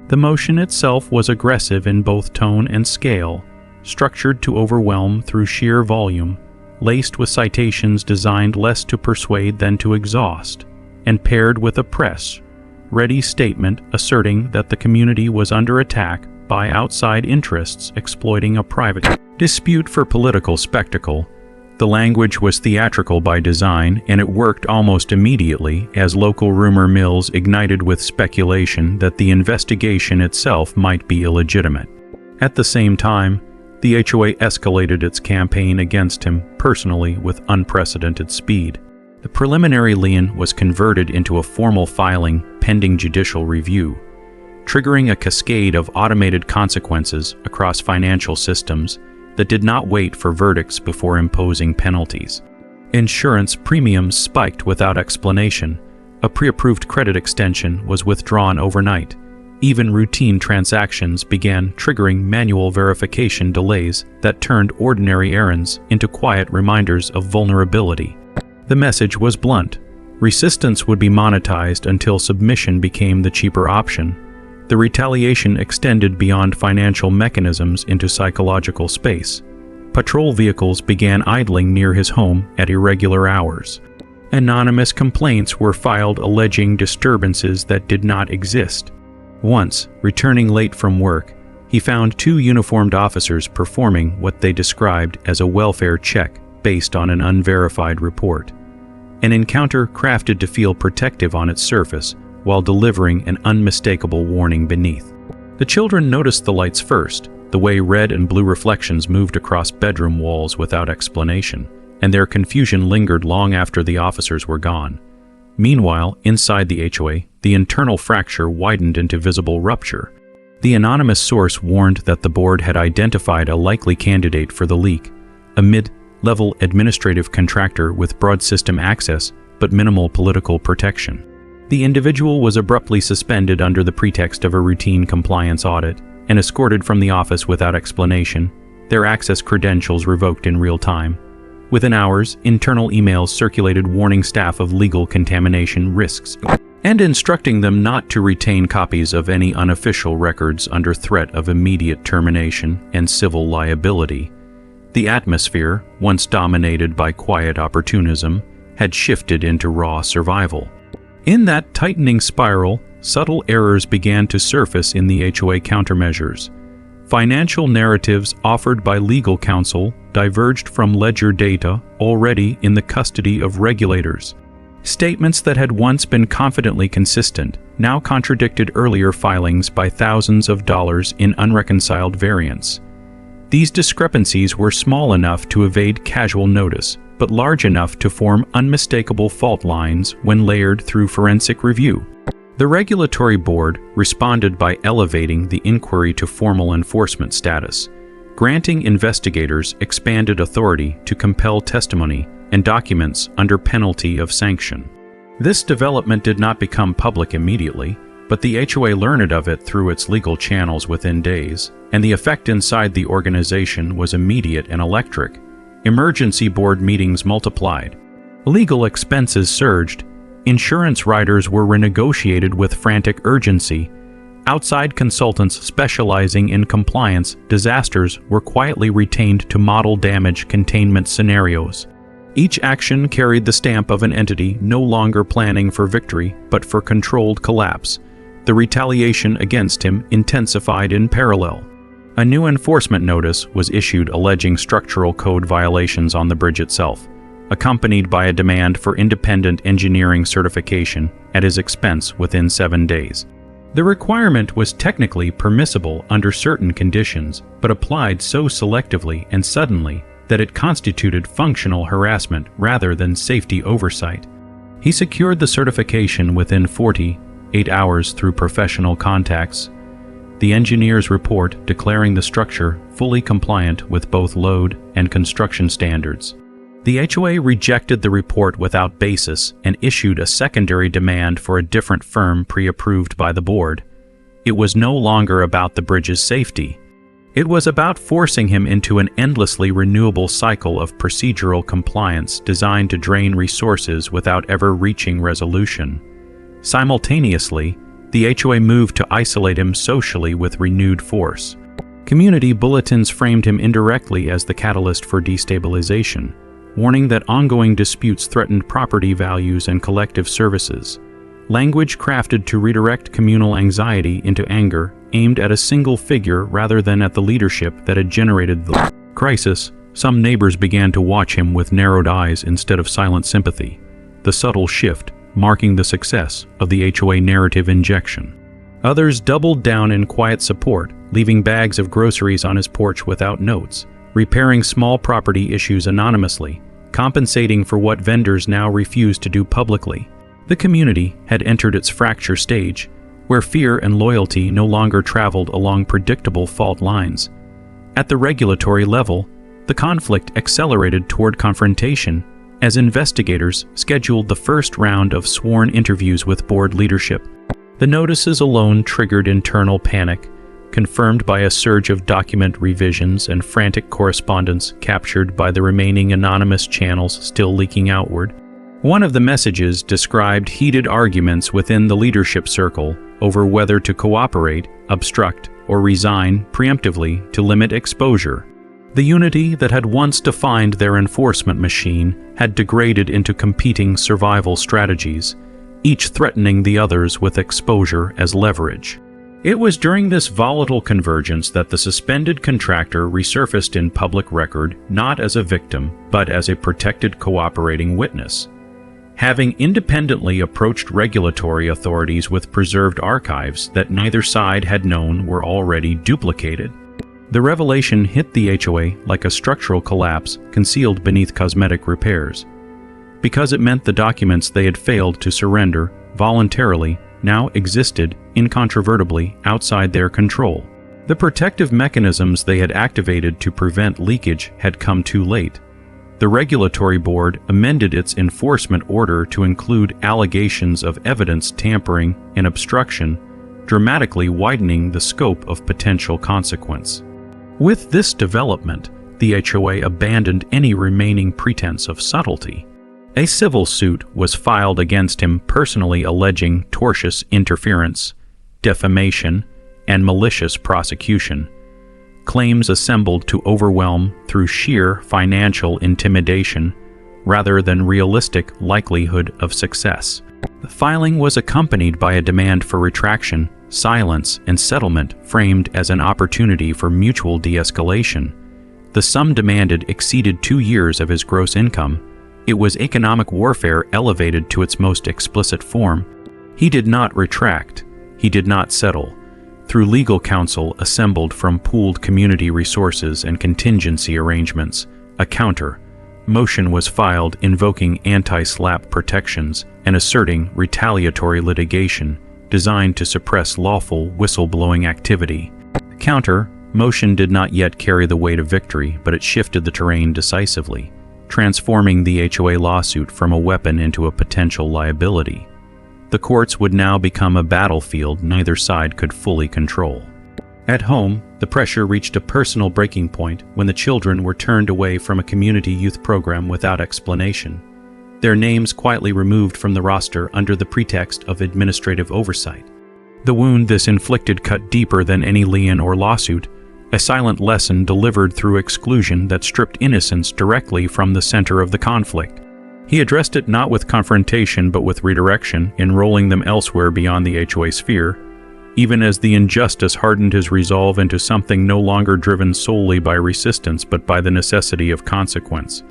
The motion itself was aggressive in both tone and scale, structured to overwhelm through sheer volume, laced with citations designed less to persuade than to exhaust, and paired with a press-ready statement asserting that the community was under attack by outside interests exploiting a private dispute for political spectacle. The language was theatrical by design, and it worked almost immediately as local rumor mills ignited with speculation that the investigation itself might be illegitimate. At the same time, the HOA escalated its campaign against him personally with unprecedented speed. The preliminary lien was converted into a formal filing pending judicial review, triggering a cascade of automated consequences across financial systems that did not wait for verdicts before imposing penalties. Insurance premiums spiked without explanation. A pre-approved credit extension was withdrawn overnight. Even routine transactions began triggering manual verification delays that turned ordinary errands into quiet reminders of vulnerability. The message was blunt. Resistance would be monetized until submission became the cheaper option. The retaliation extended beyond financial mechanisms into psychological space. Patrol vehicles began idling near his home at irregular hours. Anonymous complaints were filed alleging disturbances that did not exist. Once, returning late from work, he found two uniformed officers performing what they described as a welfare check based on an unverified report. An encounter crafted to feel protective on its surface while delivering an unmistakable warning beneath. The children noticed the lights first, the way red and blue reflections moved across bedroom walls without explanation, and their confusion lingered long after the officers were gone. Meanwhile, inside the HOA, the internal fracture widened into visible rupture. The anonymous source warned that the board had identified a likely candidate for the leak, a mid-level administrative contractor with broad system access but minimal political protection. The individual was abruptly suspended under the pretext of a routine compliance audit and escorted from the office without explanation, their access credentials revoked in real time. Within hours, internal emails circulated warning staff of legal contamination risks and instructing them not to retain copies of any unofficial records under threat of immediate termination and civil liability. The atmosphere, once dominated by quiet opportunism, had shifted into raw survival. In that tightening spiral, subtle errors began to surface in the HOA countermeasures. Financial narratives offered by legal counsel diverged from ledger data already in the custody of regulators. Statements that had once been confidently consistent now contradicted earlier filings by thousands of dollars in unreconciled variance. These discrepancies were small enough to evade casual notice, but large enough to form unmistakable fault lines when layered through forensic review. The regulatory board responded by elevating the inquiry to formal enforcement status, granting investigators expanded authority to compel testimony and documents under penalty of sanction. This development did not become public immediately, but the HOA learned of it through its legal channels within days, and the effect inside the organization was immediate and electric. Emergency board meetings multiplied. Legal expenses surged. Insurance riders were renegotiated with frantic urgency. Outside consultants specializing in compliance disasters were quietly retained to model damage containment scenarios. Each action carried the stamp of an entity no longer planning for victory, but for controlled collapse. The retaliation against him intensified in parallel. A new enforcement notice was issued alleging structural code violations on the bridge itself, accompanied by a demand for independent engineering certification at his expense within 7 days. The requirement was technically permissible under certain conditions, but applied so selectively and suddenly that it constituted functional harassment rather than safety oversight. He secured the certification within 48 hours through professional contacts. The engineer's report declaring the structure fully compliant with both load and construction standards. The HOA rejected the report without basis and issued a secondary demand for a different firm pre-approved by the board. It was no longer about the bridge's safety. It was about forcing him into an endlessly renewable cycle of procedural compliance designed to drain resources without ever reaching resolution. Simultaneously, the HOA moved to isolate him socially with renewed force. Community bulletins framed him indirectly as the catalyst for destabilization, warning that ongoing disputes threatened property values and collective services. Language crafted to redirect communal anxiety into anger, aimed at a single figure rather than at the leadership that had generated the crisis. Some neighbors began to watch him with narrowed eyes instead of silent sympathy, the subtle shift marking the success of the HOA narrative injection. Others doubled down in quiet support, leaving bags of groceries on his porch without notes, repairing small property issues anonymously, compensating for what vendors now refused to do publicly. The community had entered its fracture stage, where fear and loyalty no longer traveled along predictable fault lines. At the regulatory level, the conflict accelerated toward confrontation as investigators scheduled the first round of sworn interviews with board leadership. The notices alone triggered internal panic, confirmed by a surge of document revisions and frantic correspondence captured by the remaining anonymous channels still leaking outward. One of the messages described heated arguments within the leadership circle over whether to cooperate, obstruct, or resign preemptively to limit exposure. The unity that had once defined their enforcement machine had degraded into competing survival strategies, each threatening the others with exposure as leverage. It was during this volatile convergence that the suspended contractor resurfaced in public record not as a victim, but as a protected cooperating witness. Having independently approached regulatory authorities with preserved archives that neither side had known were already duplicated. The revelation hit the HOA like a structural collapse concealed beneath cosmetic repairs. Because it meant the documents they had failed to surrender voluntarily now existed incontrovertibly outside their control. The protective mechanisms they had activated to prevent leakage had come too late. The regulatory board amended its enforcement order to include allegations of evidence tampering and obstruction, dramatically widening the scope of potential consequence. With this development, the HOA abandoned any remaining pretense of subtlety. A civil suit was filed against him personally alleging tortious interference, defamation, and malicious prosecution. Claims assembled to overwhelm through sheer financial intimidation rather than realistic likelihood of success. The filing was accompanied by a demand for retraction, silence, and settlement framed as an opportunity for mutual de-escalation. The sum demanded exceeded 2 years of his gross income. It was economic warfare elevated to its most explicit form. He did not retract. He did not settle. Through legal counsel assembled from pooled community resources and contingency arrangements, a counter motion was filed invoking anti-SLAPP protections and asserting retaliatory litigation designed to suppress lawful whistleblowing activity. The counter motion did not yet carry the weight of victory, but it shifted the terrain decisively, transforming the HOA lawsuit from a weapon into a potential liability. The courts would now become a battlefield neither side could fully control. At home, the pressure reached a personal breaking point when the children were turned away from a community youth program without explanation, their names quietly removed from the roster under the pretext of administrative oversight. The wound this inflicted cut deeper than any lien or lawsuit, a silent lesson delivered through exclusion that stripped innocence directly from the center of the conflict. He addressed it not with confrontation but with redirection, enrolling them elsewhere beyond the HOA sphere, even as the injustice hardened his resolve into something no longer driven solely by resistance but by the necessity of consequence.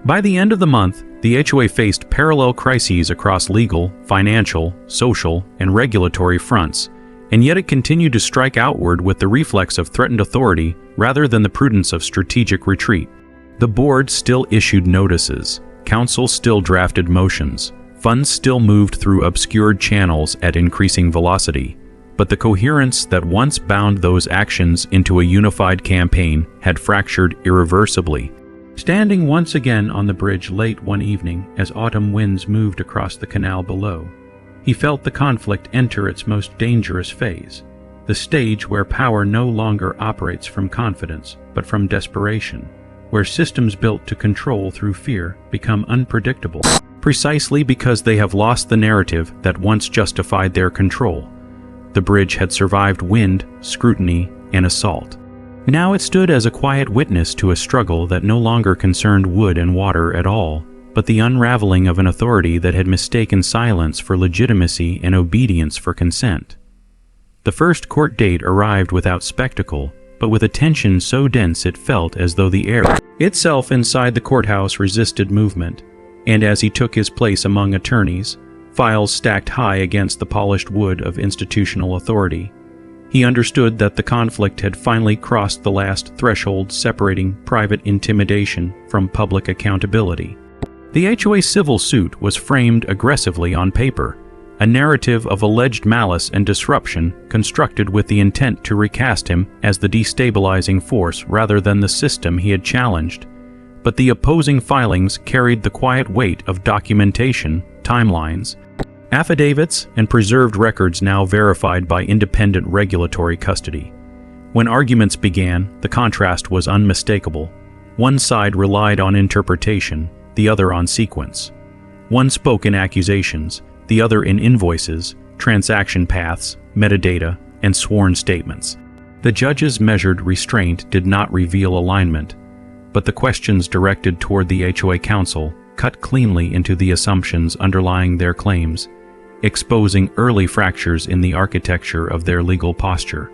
By the end of the month, the HOA faced parallel crises across legal, financial, social, and regulatory fronts, and yet it continued to strike outward with the reflex of threatened authority rather than the prudence of strategic retreat. The board still issued notices. Council still drafted motions, funds still moved through obscured channels at increasing velocity, but the coherence that once bound those actions into a unified campaign had fractured irreversibly. Standing once again on the bridge late one evening as autumn winds moved across the canal below, he felt the conflict enter its most dangerous phase, the stage where power no longer operates from confidence but from desperation, where systems built to control through fear become unpredictable, precisely because they have lost the narrative that once justified their control. The bridge had survived wind, scrutiny, and assault. Now it stood as a quiet witness to a struggle that no longer concerned wood and water at all, but the unraveling of an authority that had mistaken silence for legitimacy and obedience for consent. The first court date arrived without spectacle, but with a tension so dense it felt as though the air itself inside the courthouse resisted movement, and as he took his place among attorneys, files stacked high against the polished wood of institutional authority, he understood that the conflict had finally crossed the last threshold separating private intimidation from public accountability. The HOA civil suit was framed aggressively on paper, a narrative of alleged malice and disruption constructed with the intent to recast him as the destabilizing force rather than the system he had challenged. But the opposing filings carried the quiet weight of documentation, timelines, affidavits, and preserved records now verified by independent regulatory custody. When arguments began, the contrast was unmistakable. One side relied on interpretation, the other on sequence. One spoke in accusations, the other in invoices, transaction paths, metadata, and sworn statements. The judge's measured restraint did not reveal alignment, but the questions directed toward the HOA council cut cleanly into the assumptions underlying their claims, exposing early fractures in the architecture of their legal posture.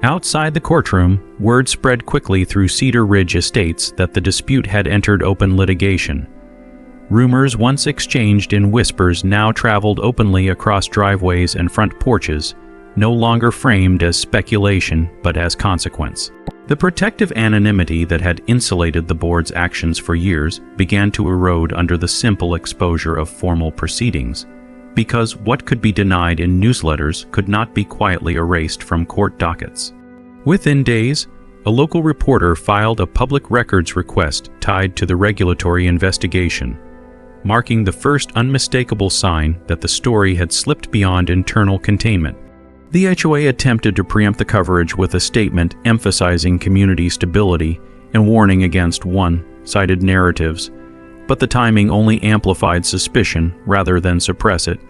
Outside the courtroom, word spread quickly through Cedar Ridge Estates that the dispute had entered open litigation. Rumors once exchanged in whispers now traveled openly across driveways and front porches, no longer framed as speculation but as consequence. The protective anonymity that had insulated the board's actions for years began to erode under the simple exposure of formal proceedings. because what could be denied in newsletters could not be quietly erased from court dockets. Within days, a local reporter filed a public records request tied to the regulatory investigation, marking the first unmistakable sign that the story had slipped beyond internal containment. The HOA attempted to preempt the coverage with a statement emphasizing community stability and warning against one-sided narratives, but the timing only amplified suspicion rather than suppress it.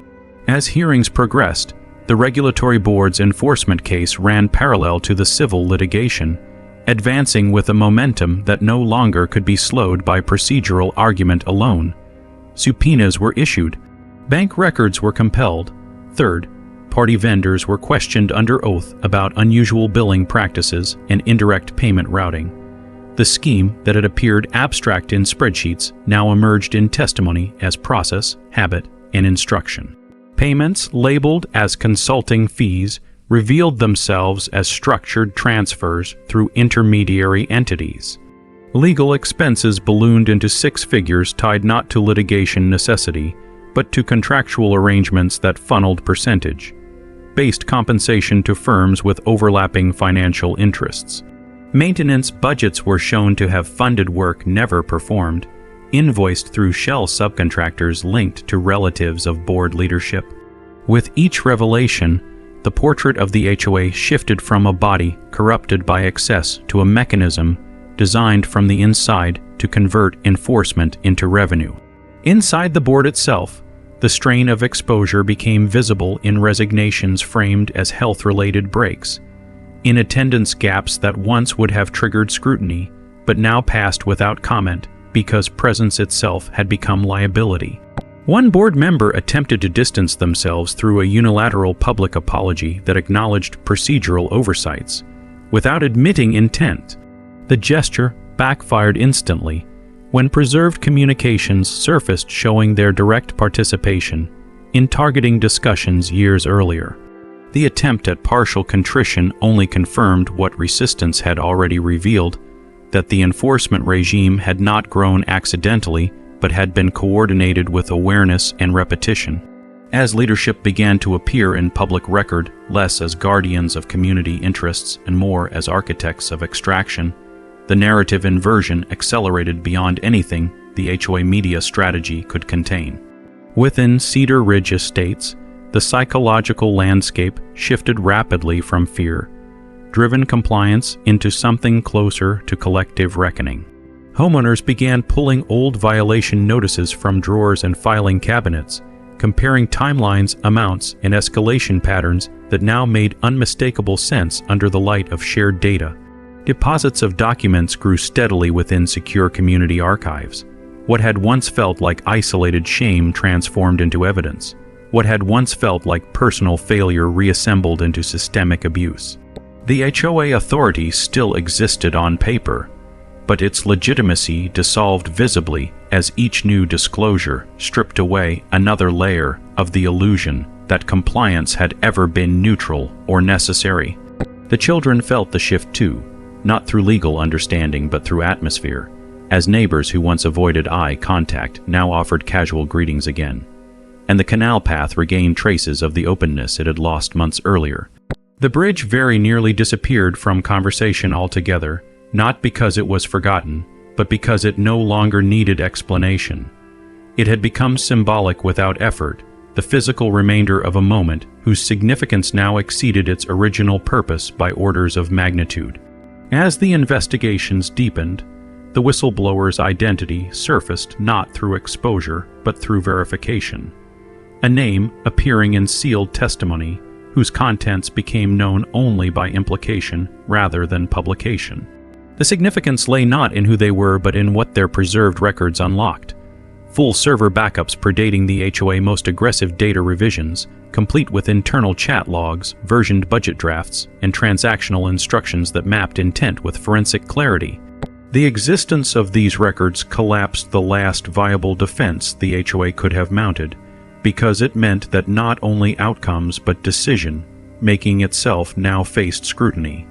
As hearings progressed, the regulatory board's enforcement case ran parallel to the civil litigation, advancing with a momentum that no longer could be slowed by procedural argument alone. Subpoenas were issued, bank records were compelled, third-party vendors were questioned under oath about unusual billing practices and indirect payment routing. The scheme that had appeared abstract in spreadsheets now emerged in testimony as process, habit, and instruction. Payments labeled as consulting fees revealed themselves as structured transfers through intermediary entities. Legal expenses ballooned into six figures tied not to litigation necessity, but to contractual arrangements that funneled percentage-based compensation to firms with overlapping financial interests. Maintenance budgets were shown to have funded work never performed, invoiced through shell subcontractors linked to relatives of board leadership. With each revelation, the portrait of the HOA shifted from a body corrupted by excess to a mechanism designed from the inside to convert enforcement into revenue. Inside the board itself, the strain of exposure became visible in resignations framed as health-related breaks, in attendance gaps that once would have triggered scrutiny, but now passed without comment because presence itself had become liability. One board member attempted to distance themselves through a unilateral public apology that acknowledged procedural oversights, without admitting intent. The gesture backfired instantly when preserved communications surfaced showing their direct participation in targeting discussions years earlier. The attempt at partial contrition only confirmed what resistance had already revealed, that the enforcement regime had not grown accidentally but had been coordinated with awareness and repetition. As leadership began to appear in public record, less as guardians of community interests and more as architects of extraction, the narrative inversion accelerated beyond anything the HOA media strategy could contain. Within Cedar Ridge Estates, the psychological landscape shifted rapidly from fear-driven compliance into something closer to collective reckoning. Homeowners began pulling old violation notices from drawers and filing cabinets, comparing timelines, amounts, and escalation patterns that now made unmistakable sense under the light of shared data. Deposits of documents grew steadily within secure community archives. What had once felt like isolated shame transformed into evidence. What had once felt like personal failure reassembled into systemic abuse. The HOA authority still existed on paper, but its legitimacy dissolved visibly as each new disclosure stripped away another layer of the illusion that compliance had ever been neutral or necessary. The children felt the shift too, not through legal understanding but through atmosphere, as neighbors who once avoided eye contact now offered casual greetings again. And the canal path regained traces of the openness it had lost months earlier. The bridge very nearly disappeared from conversation altogether, not because it was forgotten, but because it no longer needed explanation. It had become symbolic without effort, the physical remainder of a moment whose significance now exceeded its original purpose by orders of magnitude. As the investigations deepened, the whistleblower's identity surfaced not through exposure, but through verification. A name appearing in sealed testimony, whose contents became known only by implication rather than publication. The significance lay not in who they were, but in what their preserved records unlocked. Full server backups predating the HOA most aggressive data revisions, complete with internal chat logs, versioned budget drafts, and transactional instructions that mapped intent with forensic clarity. The existence of these records collapsed the last viable defense the HOA could have mounted, because it meant that not only outcomes but decision-making itself now faced scrutiny.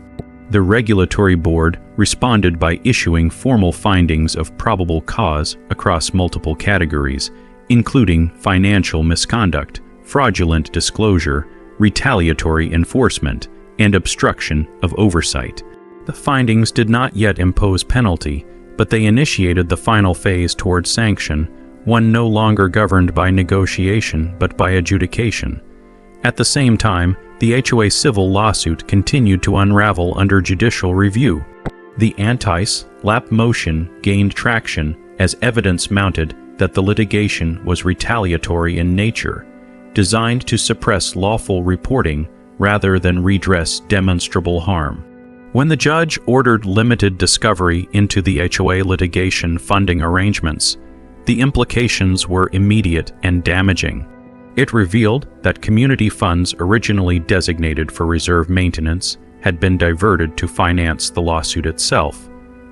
The regulatory board responded by issuing formal findings of probable cause across multiple categories, including financial misconduct, fraudulent disclosure, retaliatory enforcement, and obstruction of oversight. The findings did not yet impose penalty, but they initiated the final phase toward sanction, one no longer governed by negotiation but by adjudication. At the same time, the HOA civil lawsuit continued to unravel under judicial review. The anti-SLAPP motion gained traction as evidence mounted that the litigation was retaliatory in nature, designed to suppress lawful reporting rather than redress demonstrable harm. When the judge ordered limited discovery into the HOA litigation funding arrangements, the implications were immediate and damaging. It revealed that community funds originally designated for reserve maintenance had been diverted to finance the lawsuit itself,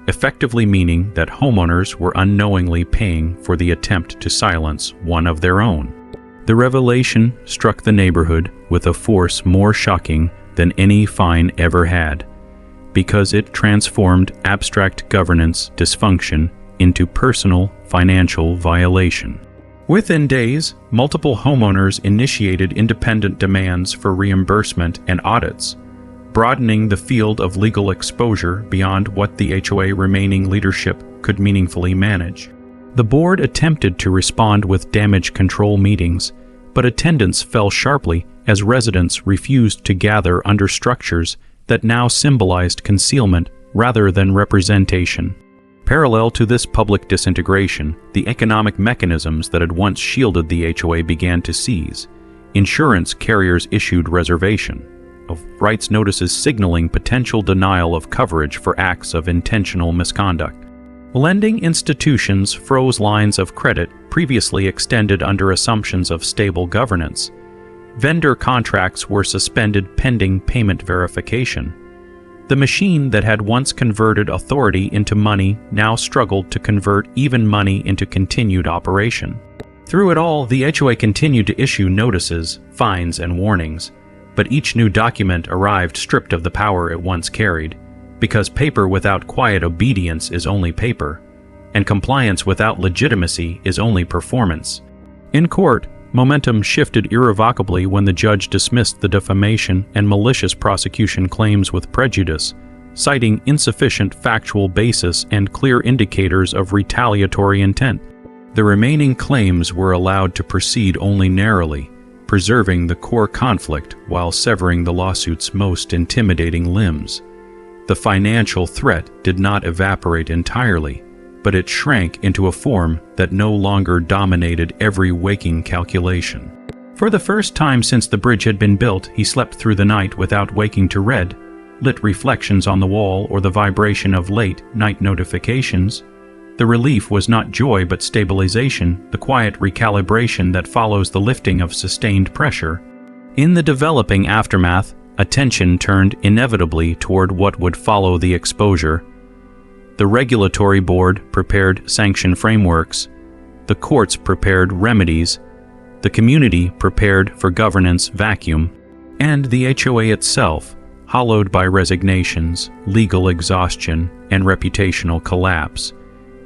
effectively meaning that homeowners were unknowingly paying for the attempt to silence one of their own. The revelation struck the neighborhood with a force more shocking than any fine ever had, because it transformed abstract governance dysfunction into personal financial violation. Within days, multiple homeowners initiated independent demands for reimbursement and audits, broadening the field of legal exposure beyond what the HOA remaining leadership could meaningfully manage. The board attempted to respond with damage control meetings, but attendance fell sharply as residents refused to gather under structures that now symbolized concealment rather than representation. Parallel to this public disintegration, the economic mechanisms that had once shielded the HOA began to seize. Insurance carriers issued reservation of rights notices signaling potential denial of coverage for acts of intentional misconduct. Lending institutions froze lines of credit previously extended under assumptions of stable governance. Vendor contracts were suspended pending payment verification. The machine that had once converted authority into money now struggled to convert even money into continued operation. Through it all, the HOA continued to issue notices, fines, and warnings, but each new document arrived stripped of the power it once carried, because paper without quiet obedience is only paper, and compliance without legitimacy is only performance. In court, momentum shifted irrevocably when the judge dismissed the defamation and malicious prosecution claims with prejudice, citing insufficient factual basis and clear indicators of retaliatory intent. The remaining claims were allowed to proceed only narrowly, preserving the core conflict while severing the lawsuit's most intimidating limbs. The financial threat did not evaporate entirely, but it shrank into a form that no longer dominated every waking calculation. For the first time since the bridge had been built, he slept through the night without waking to read, lit reflections on the wall or the vibration of late-night notifications. The relief was not joy but stabilization, the quiet recalibration that follows the lifting of sustained pressure. In the developing aftermath, attention turned inevitably toward what would follow the exposure. The regulatory board prepared sanction frameworks, the courts prepared remedies, the community prepared for governance vacuum, and the HOA itself, hollowed by resignations, legal exhaustion, and reputational collapse,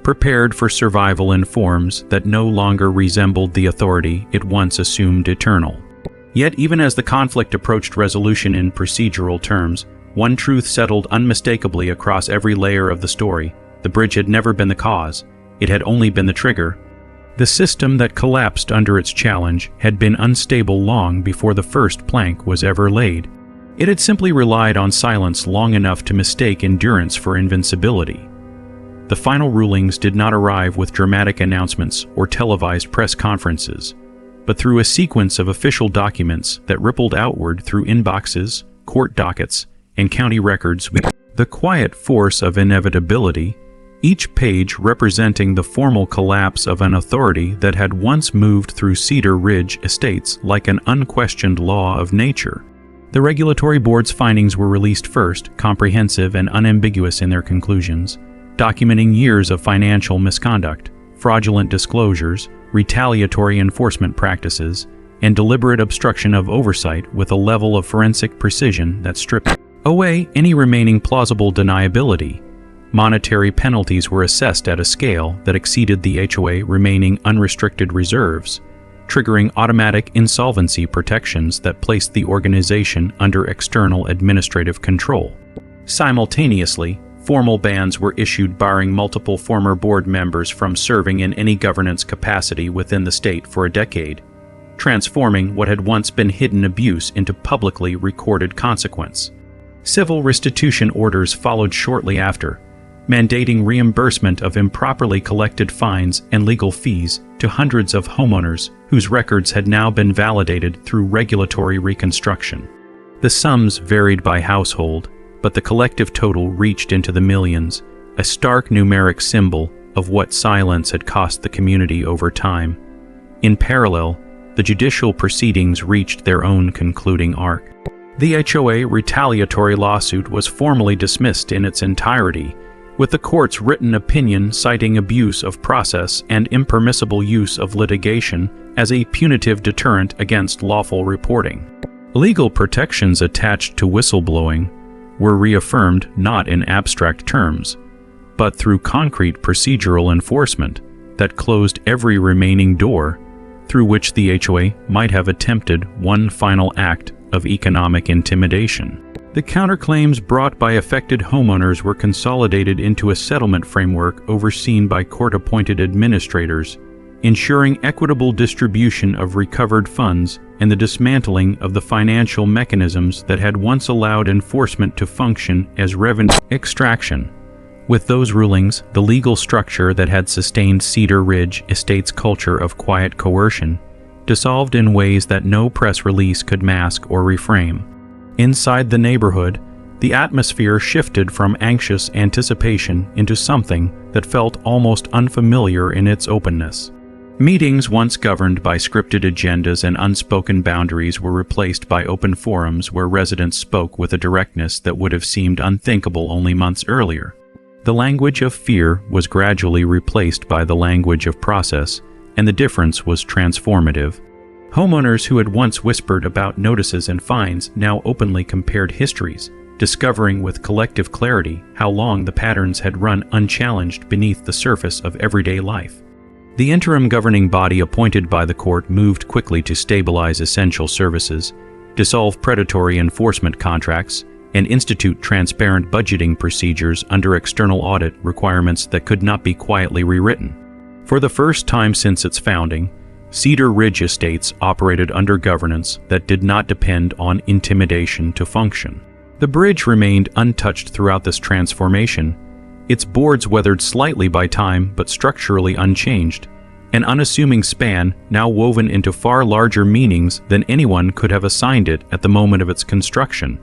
prepared for survival in forms that no longer resembled the authority it once assumed eternal. Yet even as the conflict approached resolution in procedural terms, one truth settled unmistakably across every layer of the story: the bridge had never been the cause, it had only been the trigger. The system that collapsed under its challenge had been unstable long before the first plank was ever laid. It had simply relied on silence long enough to mistake endurance for invincibility. The final rulings did not arrive with dramatic announcements or televised press conferences, but through a sequence of official documents that rippled outward through inboxes, court dockets, and county records with the quiet force of inevitability, each page representing the formal collapse of an authority that had once moved through Cedar Ridge estates like an unquestioned law of nature. The regulatory board's findings were released first, comprehensive and unambiguous in their conclusions, documenting years of financial misconduct, fraudulent disclosures, retaliatory enforcement practices, and deliberate obstruction of oversight with a level of forensic precision that stripped away any remaining plausible deniability. Monetary penalties were assessed at a scale that exceeded the HOA remaining unrestricted reserves. triggering automatic insolvency protections that placed the organization under external administrative control. Simultaneously, formal bans were issued barring multiple former board members from serving in any governance capacity within the state for a decade, transforming what had once been hidden abuse into publicly recorded consequence. Civil restitution orders followed shortly after, mandating reimbursement of improperly collected fines and legal fees to hundreds of homeowners whose records had now been validated through regulatory reconstruction. The sums varied by household, but the collective total reached into the millions, a stark numeric symbol of what silence had cost the community over time. In parallel, the judicial proceedings reached their own concluding arc. The HOA retaliatory lawsuit was formally dismissed in its entirety, with the court's written opinion citing abuse of process and impermissible use of litigation as a punitive deterrent against lawful reporting. Legal protections attached to whistleblowing were reaffirmed not in abstract terms, but through concrete procedural enforcement that closed every remaining door through which the HOA might have attempted one final act of economic intimidation. The counterclaims brought by affected homeowners were consolidated into a settlement framework overseen by court-appointed administrators, ensuring equitable distribution of recovered funds and the dismantling of the financial mechanisms that had once allowed enforcement to function as revenue extraction. With those rulings, the legal structure that had sustained Cedar Ridge Estate's culture of quiet coercion dissolved in ways that no press release could mask or reframe. Inside the neighborhood, the atmosphere shifted from anxious anticipation into something that felt almost unfamiliar in its openness. Meetings once governed by scripted agendas and unspoken boundaries were replaced by open forums where residents spoke with a directness that would have seemed unthinkable only months earlier. The language of fear was gradually replaced by the language of process, and the difference was transformative. Homeowners who had once whispered about notices and fines now openly compared histories, discovering with collective clarity how long the patterns had run unchallenged beneath the surface of everyday life. The interim governing body appointed by the court moved quickly to stabilize essential services, dissolve predatory enforcement contracts, and institute transparent budgeting procedures under external audit requirements that could not be quietly rewritten. For the first time since its founding, Cedar Ridge Estates operated under governance that did not depend on intimidation to function. The bridge remained untouched throughout this transformation, its boards weathered slightly by time but structurally unchanged, an unassuming span now woven into far larger meanings than anyone could have assigned it at the moment of its construction.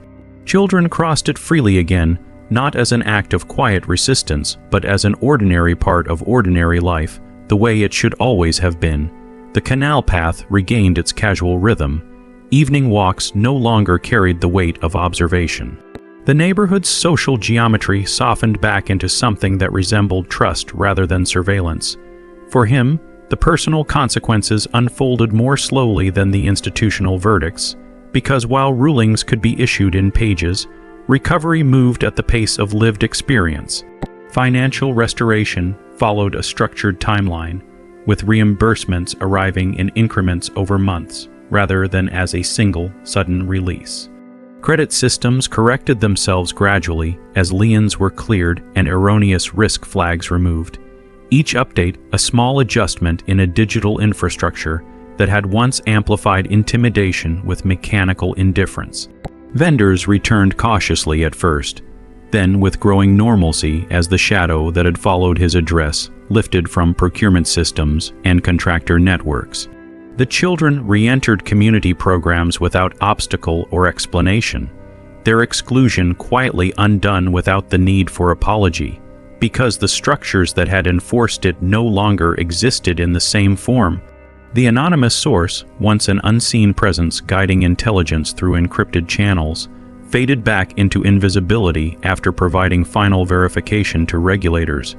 Children crossed it freely again, not as an act of quiet resistance, but as an ordinary part of ordinary life, the way it should always have been. The canal path regained its casual rhythm. Evening walks no longer carried the weight of observation. The neighborhood's social geometry softened back into something that resembled trust rather than surveillance. For him, the personal consequences unfolded more slowly than the institutional verdicts, because while rulings could be issued in pages, recovery moved at the pace of lived experience. Financial restoration followed a structured timeline, with reimbursements arriving in increments over months, rather than as a single, sudden release. Credit systems corrected themselves gradually as liens were cleared and erroneous risk flags removed, each update a small adjustment in a digital infrastructure that had once amplified intimidation with mechanical indifference. Vendors returned cautiously at first, then with growing normalcy as the shadow that had followed his address lifted from procurement systems and contractor networks. The children re-entered community programs without obstacle or explanation, their exclusion quietly undone without the need for apology, because the structures that had enforced it no longer existed in the same form. The anonymous source, once an unseen presence guiding intelligence through encrypted channels, faded back into invisibility after providing final verification to regulators,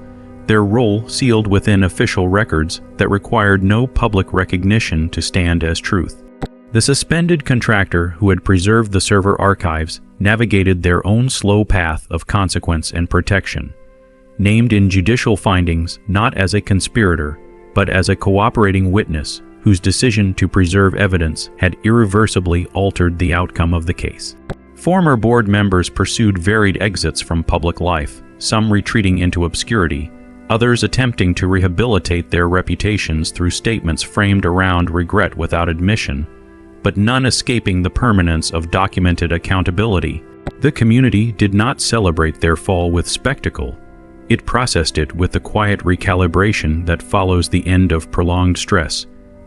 their role sealed within official records that required no public recognition to stand as truth. The suspended contractor who had preserved the server archives navigated their own slow path of consequence and protection, named in judicial findings not as a conspirator, but as a cooperating witness whose decision to preserve evidence had irreversibly altered the outcome of the case. Former board members pursued varied exits from public life, some retreating into obscurity, others attempting to rehabilitate their reputations through statements framed around regret without admission, but none escaping the permanence of documented accountability. The community did not celebrate their fall with spectacle. It processed it with the quiet recalibration that follows the end of prolonged stress,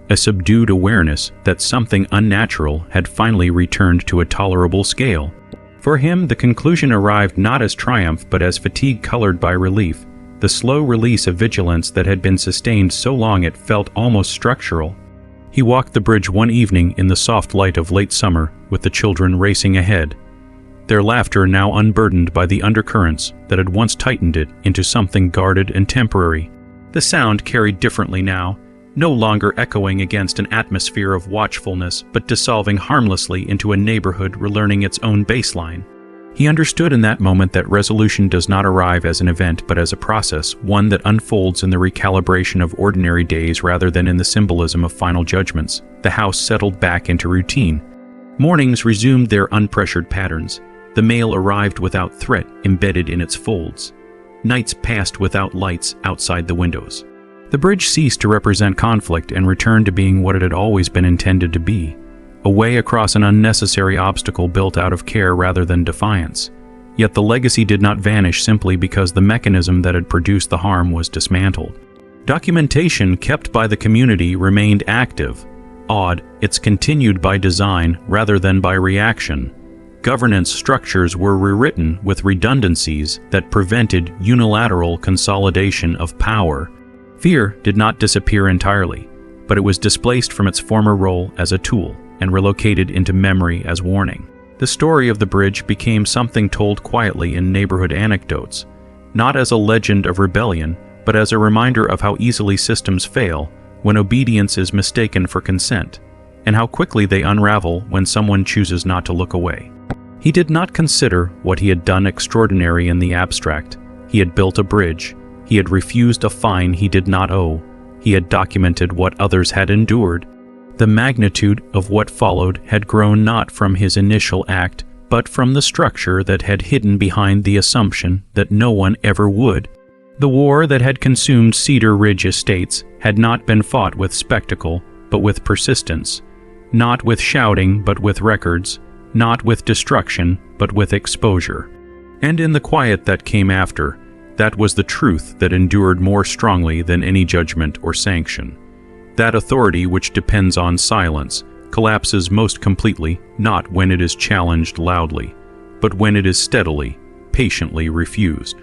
a subdued awareness that something unnatural had finally returned to a tolerable scale. For him, the conclusion arrived not as triumph but as fatigue colored by relief, the slow release of vigilance that had been sustained so long it felt almost structural. He walked the bridge one evening in the soft light of late summer, with the children racing ahead, their laughter now unburdened by the undercurrents that had once tightened it into something guarded and temporary. The sound carried differently now, no longer echoing against an atmosphere of watchfulness, but dissolving harmlessly into a neighborhood relearning its own baseline. He understood in that moment that resolution does not arrive as an event but as a process, one that unfolds in the recalibration of ordinary days rather than in the symbolism of final judgments. The house settled back into routine. Mornings resumed their unpressured patterns. The mail arrived without threat embedded in its folds. Nights passed without lights outside the windows. The bridge ceased to represent conflict and returned to being what it had always been intended to be, a way across an unnecessary obstacle built out of care rather than defiance. Yet the legacy did not vanish simply because the mechanism that had produced the harm was dismantled. Documentation kept by the community remained active. Odd, it's continued by design rather than by reaction. Governance structures were rewritten with redundancies that prevented unilateral consolidation of power. Fear did not disappear entirely, but it was displaced from its former role as a tool and relocated into memory as warning. The story of the bridge became something told quietly in neighborhood anecdotes, not as a legend of rebellion, but as a reminder of how easily systems fail when obedience is mistaken for consent, and how quickly they unravel when someone chooses not to look away. He did not consider what he had done extraordinary in the abstract. He had built a bridge. He had refused a fine he did not owe. He had documented what others had endured. The magnitude of what followed had grown not from his initial act, but from the structure that had hidden behind the assumption that no one ever would. The war that had consumed Cedar Ridge estates had not been fought with spectacle, but with persistence, not with shouting, but with records, not with destruction, but with exposure. And in the quiet that came after, that was the truth that endured more strongly than any judgment or sanction. That authority which depends on silence collapses most completely not when it is challenged loudly, but when it is steadily, patiently refused.